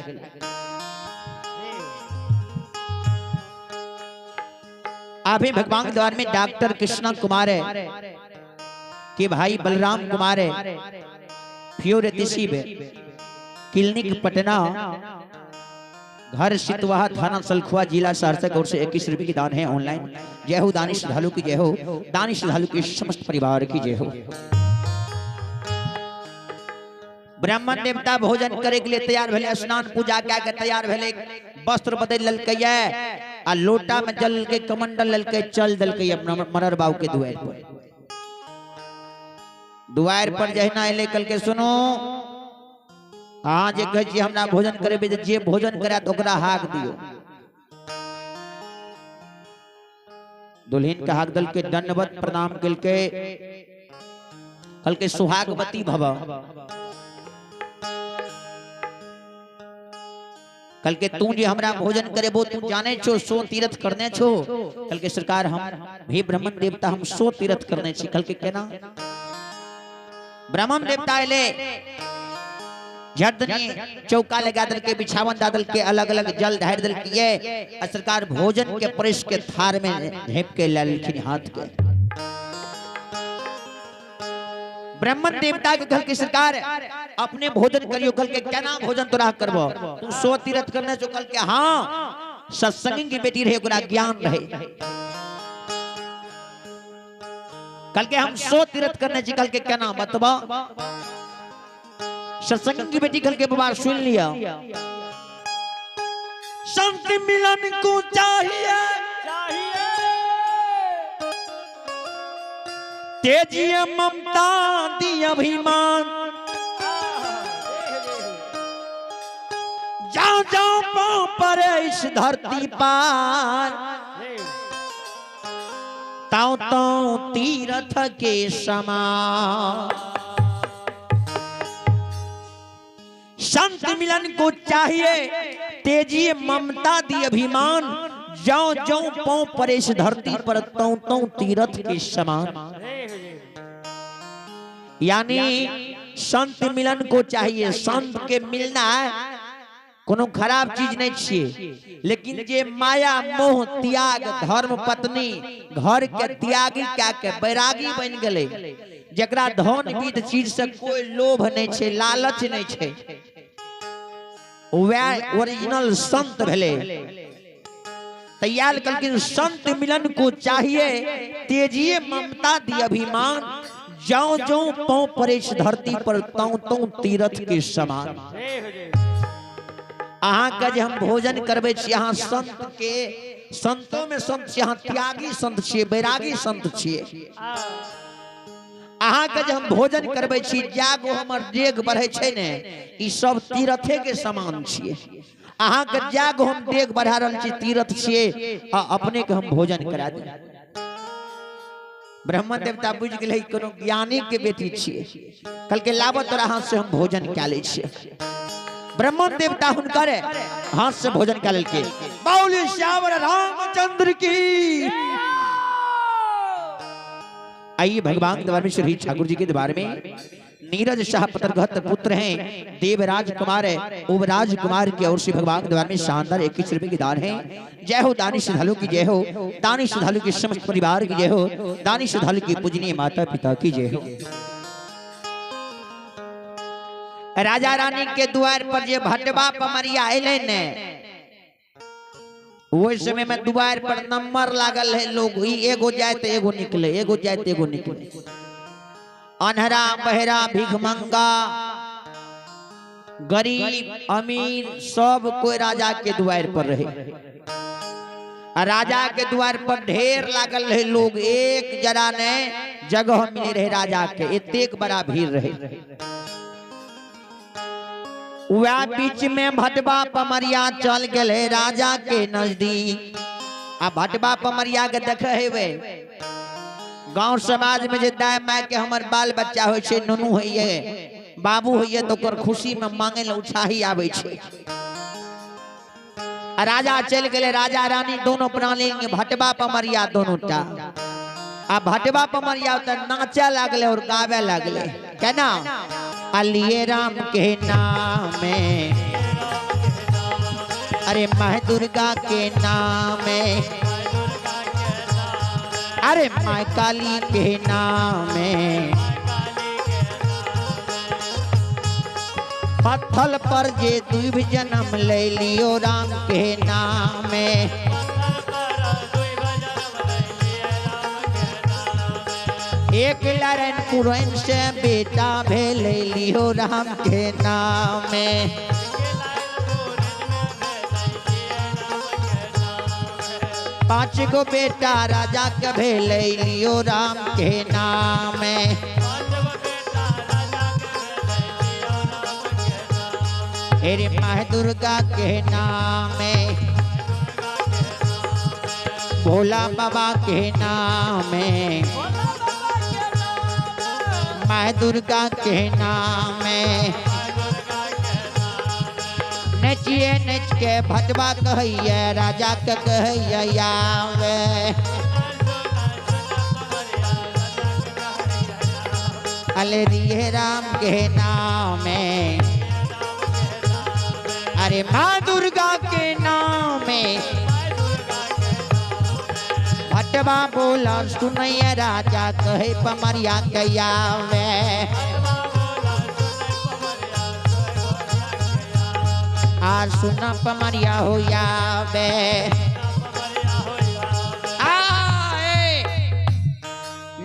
अभी भगवान के द्वार में डॉक्टर कृष्णा कुमार है कि भाई बलराम कुमार है फ्योरेटिसी क्लिनिक पटना घर सितवाहा थाना सलखुआ जिला सहरसा की ओर से 21 रुपए की दान है ऑनलाइन। जय हो दानिश ढालू की जय हो, दानिश ढालू के समस्त परिवार की जय हो। ब्राह्मण देवता भोजन करे के लिए तैयार भेले, स्नान पूजा क्या के तैयार भेले, वस्त्र बदल ललकैया आ लोटा में जल के कमंडल लल के चल दल के अपना मरर बाबू के दुआर पर जहना ले कल के सुनो हाँ जे कहे छी हमरा भोजन करे जे भोजन करे तो ओकरा हाक दियो। दुल्हन का हाक दल के दंडवत प्रणाम कल के सुहागवती भव कल के तू जे हमरा भोजन करे वो तू जाने छो सो तीर्थ करने छो। कल के सरकार हम भी ब्राह्मण देवता हम सो तीर्थ करने छी। कल के केना ब्राह्मण देवता ले झटनी चौका लगा दल के बिछावन दादल के अलग अलग जल ढार दल किए सरकार भोजन के परिश के थार में ढेप के ललखिन हाथ के ब्राह्मण देवता के घर की सरकार अपने भोजन करियो। कल के केना भोजन तोरा करबो तू सो तीर्थ करने जो। कल के हाँ सत्संगी की बेटी रहे ओकरा ज्ञान रहे। कल के हम सो तीर्थ करने जी। कल के केना बतबा सत्संग की बेटी कल के बाबा सुन लिया। संत मिलन को चाहिए तेजी ममता दी अभिमान जाओ जाओ पांव पर इस धरती पार ताऊ ताऊ तीर्थ के समान। संत मिलन को चाहिए तेजी ममता दी अभिमान जाओ जाओ पांव पर इस धरती पर तौ तौ तीर्थ के समान। यानी संत मिलन को चाहिए। संत के मिलना कोनो खराब चीज नहीं छिए लेकिन जे माया मोह त्याग धर्म पत्नी घर के त्यागी क्या के बैरागी बन गए जकरा धन विध चीज से कोई लोभ नहीं छे लालच नहीं छे वह ओरिजिनल संत भले। तैयार करके संत मिलन को चाहिए तेजिए ममता दी अभिमान जाओ जाओ पांव पर इस धरती पर तौ तौ तीर्थ के समान। अहाँ का जे हम भोजन करबे छी अहाँ संत के संतों में संत छी अहाँ त्यागी संत छिए बैरागी संत छिए। अहाँ के जे हम भोजन करबे छी जागो हमर डेग बढ़े छे ने ई सब तीर्थे के समान छिए। अहाँ के जागो हम डेग बढ़ा रहल छी तीर्थ छिए आ अपने के हम भोजन करा दे। ब्राह्मण देवता बुझ गेलै कोनो ज्ञानी के बेटी छिए। कल के लाबत और हाथ से हम भोजन क्या ले छिए। ब्राह्मण देवता हुनकर हाथ से भोजन क्या लेके बाउली श्यावर रामचंद्र की। आइए भगवान दरबार में श्री ठाकुर जी के दरबार में नीरज शाह पत्रघत पुत्र हैं देवराज कुमार है उबराज कुमार की ओर से भगवान दरबार में शानदार 21 रुपए की दान है। जय हो दानी श्रद्धालु की जय हो दानी श्रद्धालु के समस्त परिवार की जय हो दानी श्रद्धालु की पूजनीय माता पिता की जय हो। राजा रानी के द्वार पर जे भटवा पमरिया अले ने वो समय में द्वार पर नंबर लागल है लोग एगो जाए तो एगो निकले एगो जाए तो एगो निकले। अनहरा बहरा भिखमंगा गरीब अमीर सब कोई राजा के द्वार पर रहे। राजा के द्वार पर ढेर लागल है लोग एक जरा ने जगह मिले रहे राजा के इतने बड़ा भीड़ रहे। वह बीच में भटवा पमरिया चल गए राजा के नजदीक। आ भटवा पमरिया के देखे हेवे गांव समाज में जे दाय माय के हमर बाल बच्चा होय छे ननू होइए बाबू होइए तो ओकर खुशी में मांगे ल उछाही आवे छे। आ राजा चल गए राजा रानी दोनों प्राणी भटवा पमरिया दोनों टा। आ भटवा पमरिया तो नाचे लगले और गावे लगले केना अलिए राम के नाम में अरे माँ दुर्गा के नाम में अरे माँ काली के नाम में पत्थल पर जे दुब जन्म ले लियो राम के नाम में। एक लड़न पुरन से बेटा भेल लियो राम के नाम में। पांच गो बेटा राजा के भेले लियो राम के नाम। हेरे माह दुर्गा के नाम, भोला बाबा के नाम, माह दुर्गा के नाम। नचिए नच के भटवा कहिए राजा के कहिए आवे। अले रिये राम के नाम, अरे माँ दुर्गा के नाम। भटवा बोला सुनैया राजा कहे पमरिया के आवे। आज सुना पमरिया हो यावे।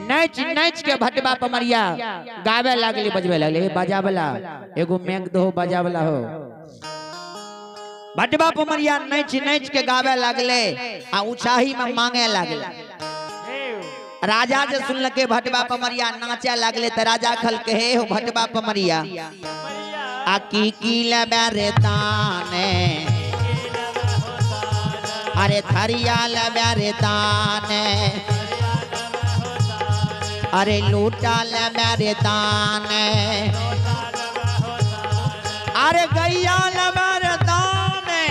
नच नच के भटवा पमरिया गावे लगली बजवे लगले बाजा वाला एगो मेघ दो बाजा वाला हो। भटवा पमरिया नच नच के गावे लगले आ ऊंचाई में मांगे लगले। राजा जे सुनल के भटवा पमरिया नाचे लगले त राजा खल के हे हो भटवा पमरिया की लबे ताने, अरे थरिया लबे ताने, अरे लूटा लबे ताने, अरे गैया लबे ताने,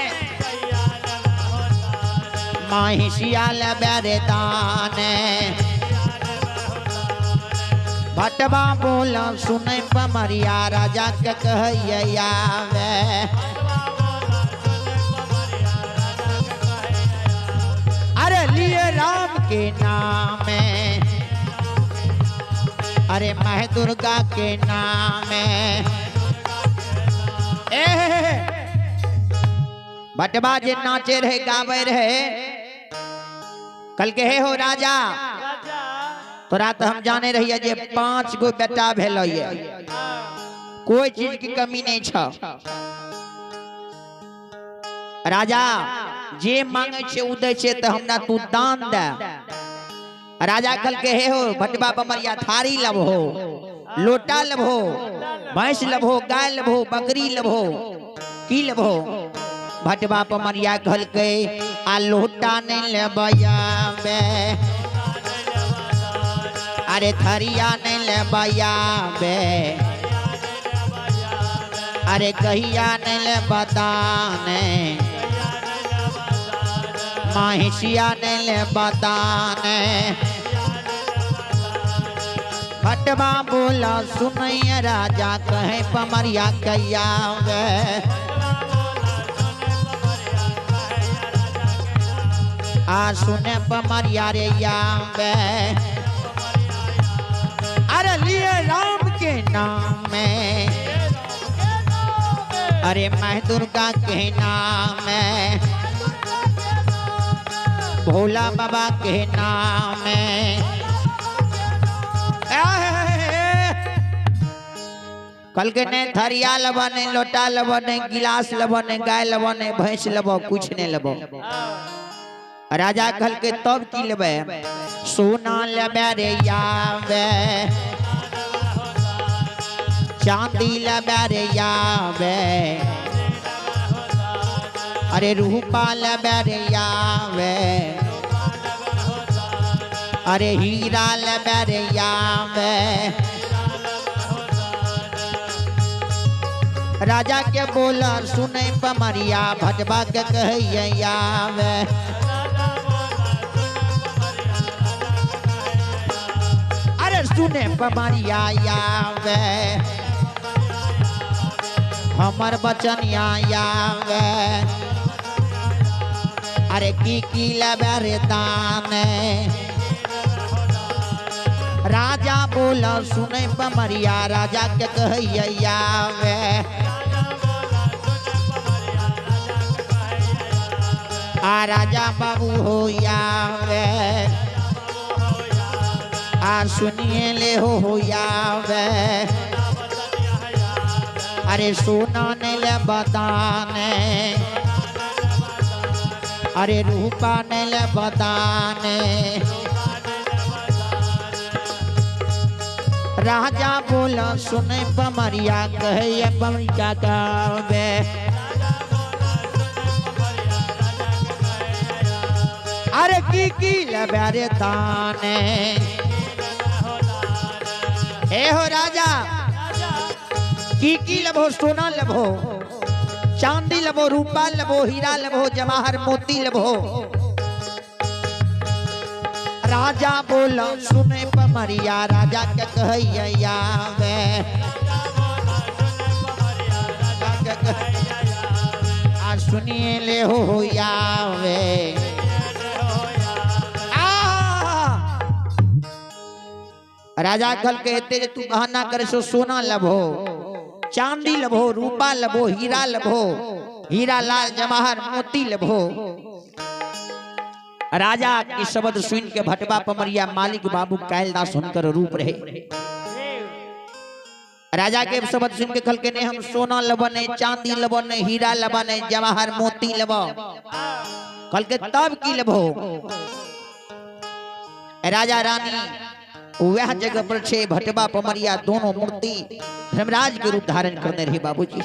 महिषिया लबे ताने। भटवा बोला सुने पमरिया राजा के कहिए आवे। अरे लिए राम के नाम, अरे माह दुर्गा के नाम। भटवा जे नाचे रहे गावे रहे कल के हे हो राजा तोरा तो हम जाने रहिए जे 5 गो बेटा भेल कोई चीज की कमी नहीं छ। राजा जे मांगे छे उ दे छे तो हमरा तू दान दे। राजा कल के हे हो भटवा पमरिया थारी लबहो, लोटा लबहो, भैंस लबहो, गाय लबहो, बकरी लबहो, की लबहो। भटवा पमरिया कल के आ लोटा नहीं लेबयाबे, अरे थरिया नहीं लेबयाबे, अरे कहिया नहीं लेबदाने, महिषिया नहीं लेबदाने। भटवा बोला सुनैया राजा कहे पमरिया कहियावे। आ सुने पमरिया रे यावे, अरे लिए राम के नाम में, अरे माह दुर्गा के नाम में, भोला बाबा के नाम में। कल के ने थरिया लबने, लोटा लबने, गिलास लबने, गाय लबने, भैंस लबो, कुछ नहीं लबो। राजा कल के तब की लेबे सोना लेबे रे यावे, चांदी लेबे रे यावे, अरे रूपा लेबे रे यावे, अरे हीरा लेबे रे यावे। राजा के बोला सुने पमरिया भटवा के कहिए यावे। सुने पमरिया यावे, हमर बचनिया यावे, अरे की लेबे रे दाने। राजा बोला सुने पमरिया राजा के कहिए यावे। आ राजा बाबू हो यावे, आ सुनिए ले हो यावे, अरे सोना ने ले बताने, अरे रूपा ने ले बदान राजा बोला सुने पमरिया कहे पमरिया गावे अरे की लबे ताने ए हो राजा की लबो सोना लबो चांदी लबो रूपा लबो हीरा लबो जवाहर मोती लबो राजा बोला सुने पमरिया राजा के कहैया वे आ सुनिए ले हो यावे राजा कल कहते तू बहाना करे सो सोना लबो चांदी लबो रूपा लबो हीरा लाल जवाहर मोती लबो राजा की शब्द सुन के भटवा पमरिया मालिक बाबू कैलदास सुनकर रूप रहे राजा के शब्द सुन के कल के ने हम सोना लबने चांदी लबने हीरा लबने जवाहर मोती लब कल के तब की लबो राजा रानी वह जगह पर छे भटवा पमरिया दोनों मूर्ति धर्मराज के रूप धारण करने रहे बाबूजी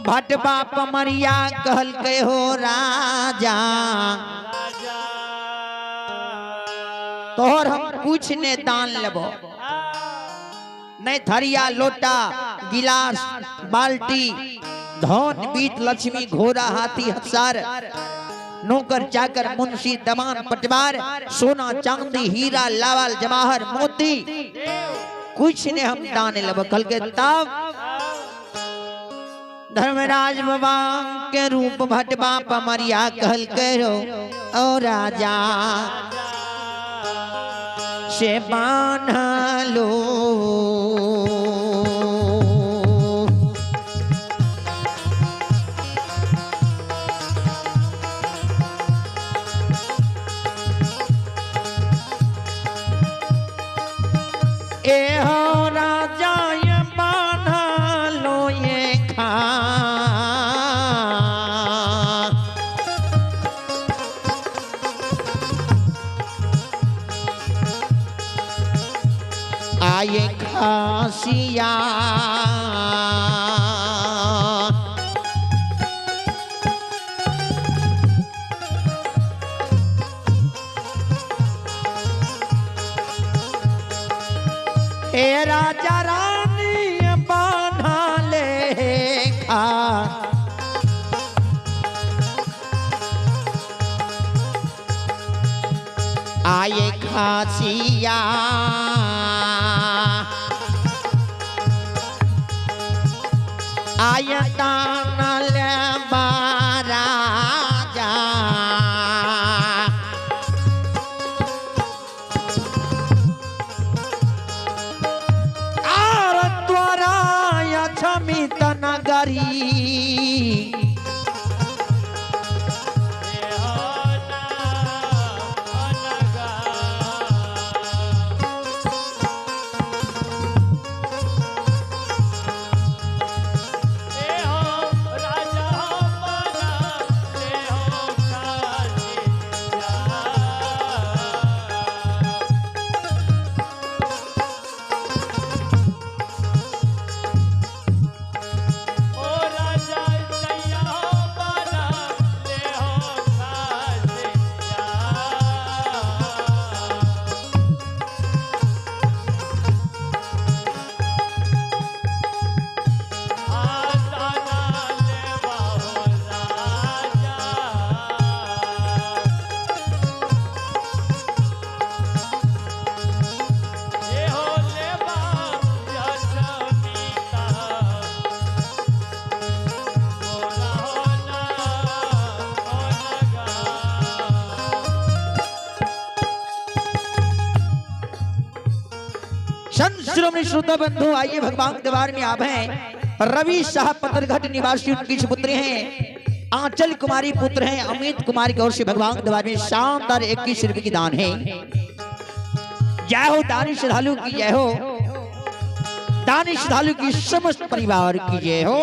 भटवा पमरिया कहल के हो राजा तोहर हम कुछ ने दान लेबो नहीं थरिया लोटा गिलास बाल्टी धन बीत लक्ष्मी घोड़ा हाथी हफ्सार नौकर चाकर मुंशी दमान पटवार सोना चांदी हीरा लावाल जवाहर मोती कुछ ने हम दान लेबो कल के तब धर्मराज बाबा के रूप भटवा पमरिया कहल करो ओ राजा से बान्हलो ए हो राजा ये बान्हलो ये खा आए खासिया ए राजा रानी बान्हा ले खा आए खासिया आयतान ले राजा आर द्वारा यक्षमित नगरी श्रोमणी श्रोता बंधु आइए भगवान के दरबार में आप हैं रवि शाह पत्थरघाट निवासी उनकी पुत्र हैं आंचल कुमारी पुत्र हैं अमित कुमार की ओर से भगवान के दरबार में शानदार 21 रुपए की दान है। जय हो दानिश श्रद्धालु की जय हो दानिश श्रद्धालु की समस्त परिवार की जय हो।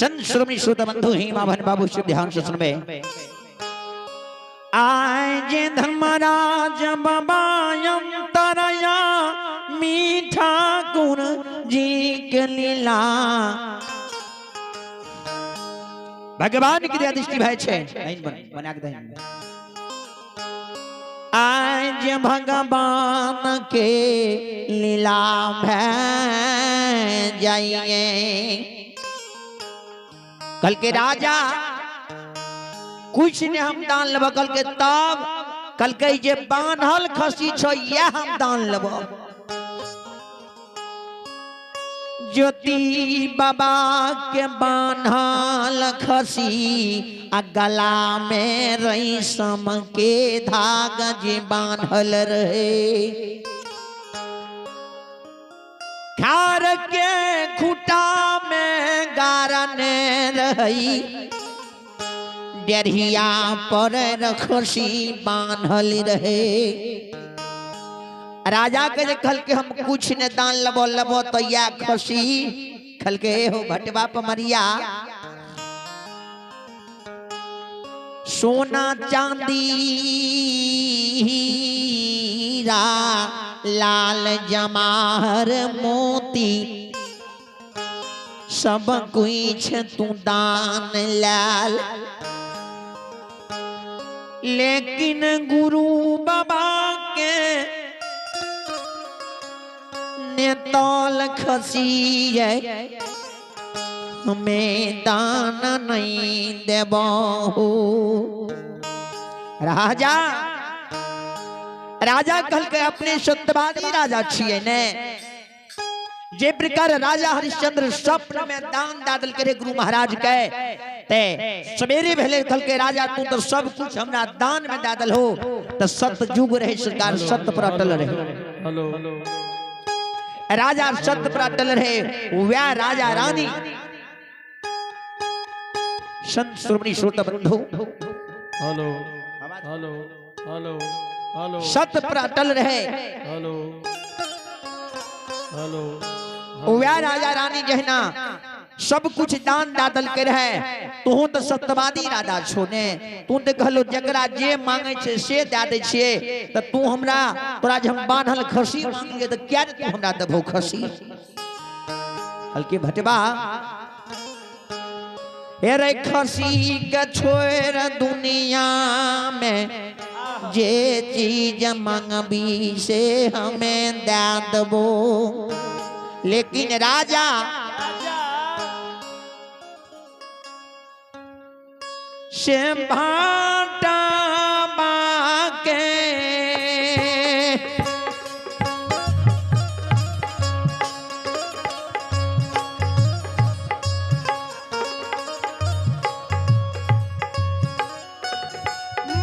संत श्रोमणी श्रोता बंधु ही माभन बाबू शिव ध्यान से सुनबे। आज धर्मराज बाबा अंतरया मीठा गुण जी के लीला भगवान की दया दृष्टि भाई छे बना के आज भगवान के लीला में जाइए। कल के राजा कुछ ने हम दान लब कल के तब कल के जे बांधल खसी छो यह हम दान लब। ज्योति बाबा के बांधल खसी आ गला में रेशम के धागा जे बांधल रहे। खार के खूटा में गारने रही डेरिया पर रखसी बांधल रहे। राजा के खल के हम कुछ ने दान लबो लबो तो या खसी खल के हो भटवा पमरिया सोना चांदी हीरा लाल जमाहर मोती सब कुछ तू दान लाल। लेकिन गुरु बाबा के नेतल खसी हमें दान नहीं देबो। राजा राजा कल के अपने सत्यवादी राजा छिए ने जे प्रकार राजा हरिश्चंद्र स्वप्न में दान दादल करे गुरु महाराज के ते सवेरे भेले कल के राजा तू तो सब कुछ हमरा दान में दादल हो तो सत्य जुग रहे सरकार सत्य पर अटल रहे। हेलो राजा सत्य पर अटल रहे वह राजा रानी संत श्रोमणी श्रोता बंधु हेलो हेलो हेलो हेलो सत्य पर अटल रहे। हेलो हेलो वह राजा रानी जहना सब कुछ दान दादल के रहे। तू तो सत्यवादी राजा छोने तू तो कहलो जकरा जे मांगे छे से दे दे छे त तू हमरा तोरा जे हम बांधल खसी मांगिए त क्या तू हमरा देबो खसी। हल्के भटवा हे रे खसी के छोड़ दुनिया में जे चीज मांगबी से हमें दे देबो। लेकिन राजा से भाटा बाके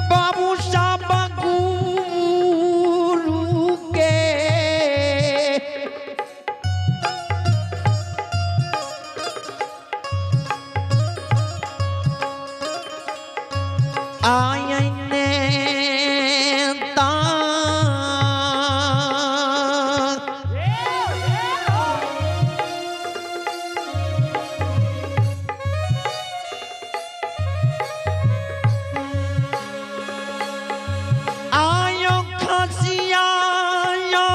बाबू साहब गुरु के आयने आयो खसिया यो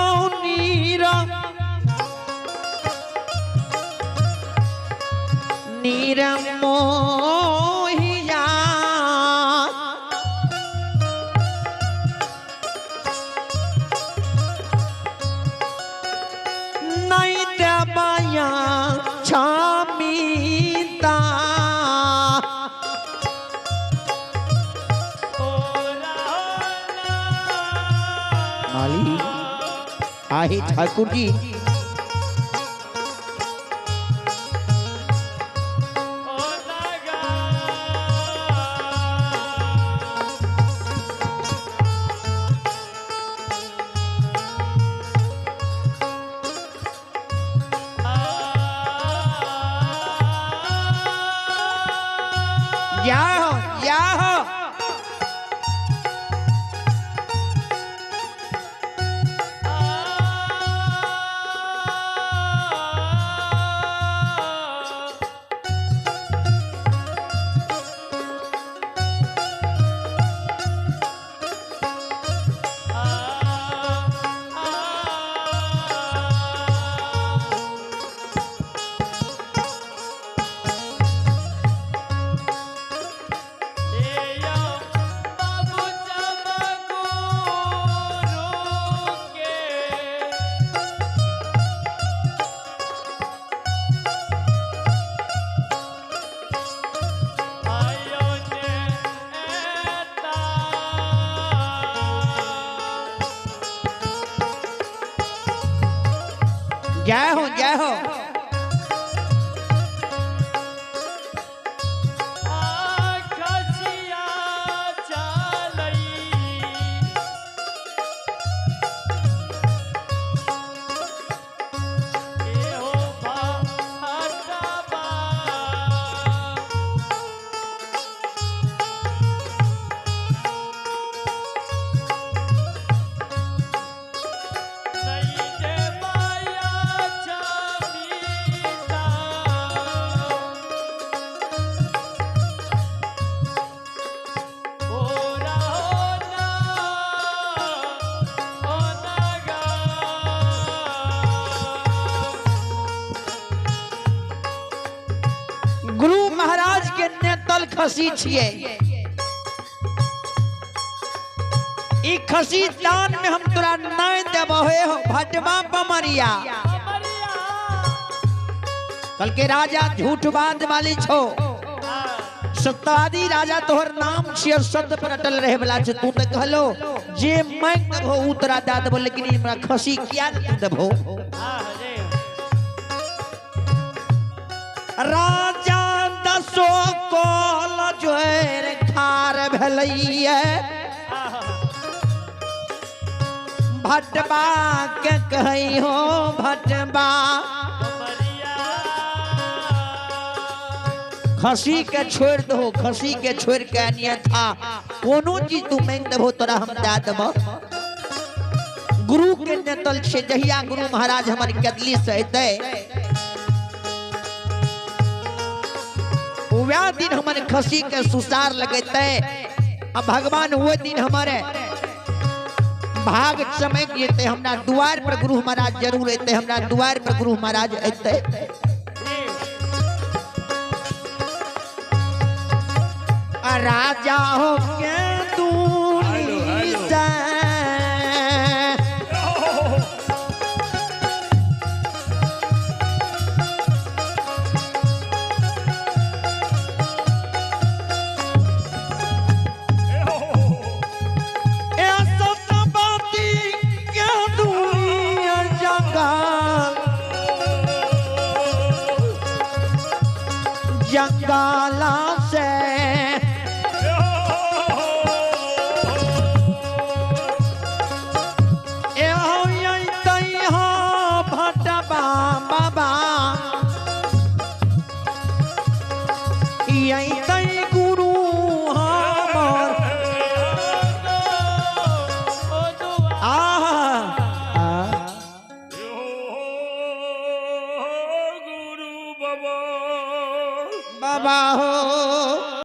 नीरा नीरा मोहिया नहीं दबाया छामीता माली आही ठाकुर जी जाओ जय हो। खसिया चलई ए हो भाटबा नहीं जे माया चमीता ओरा होना गा गुरु महाराज के नेतल खसी छिए। ई खसी दान में हम तोरा नहीं देबो हो भटवा पमरिया। कल के राजा झूठ बात वाली छो, सत्यवादी राजा तोहर नाम छिए, सत्य पर अटल रहे वाला छ। तू तो कहलो जे मैं देबो उ तोरा दे देबो, लेकिन हमरा खसी किया न देबो। राजा दसो कोल जोर खार भेलैया, भटबा के कही हो भटबा। खसी के छोड़ दो, खसी के छोड़ के अन्यथा कोनो चीज तू मांग देबो तोरा हम दे देबो। गुरु के नेतल छे, जहिया गुरु महाराज हमारी कदली से अतै वह दिन हमारे खसी के सुसार लगेते। अब भगवान वो दिन हमारे भाग चमक जेते, हमरा द्वार पर गुरु महाराज जरूर अते, हमरा द्वार पर गुरु महाराज अते। राजा हो के दूनी से जंगला से भटबा बाबा गुरु हमर गुरु बाबा बाबा हो।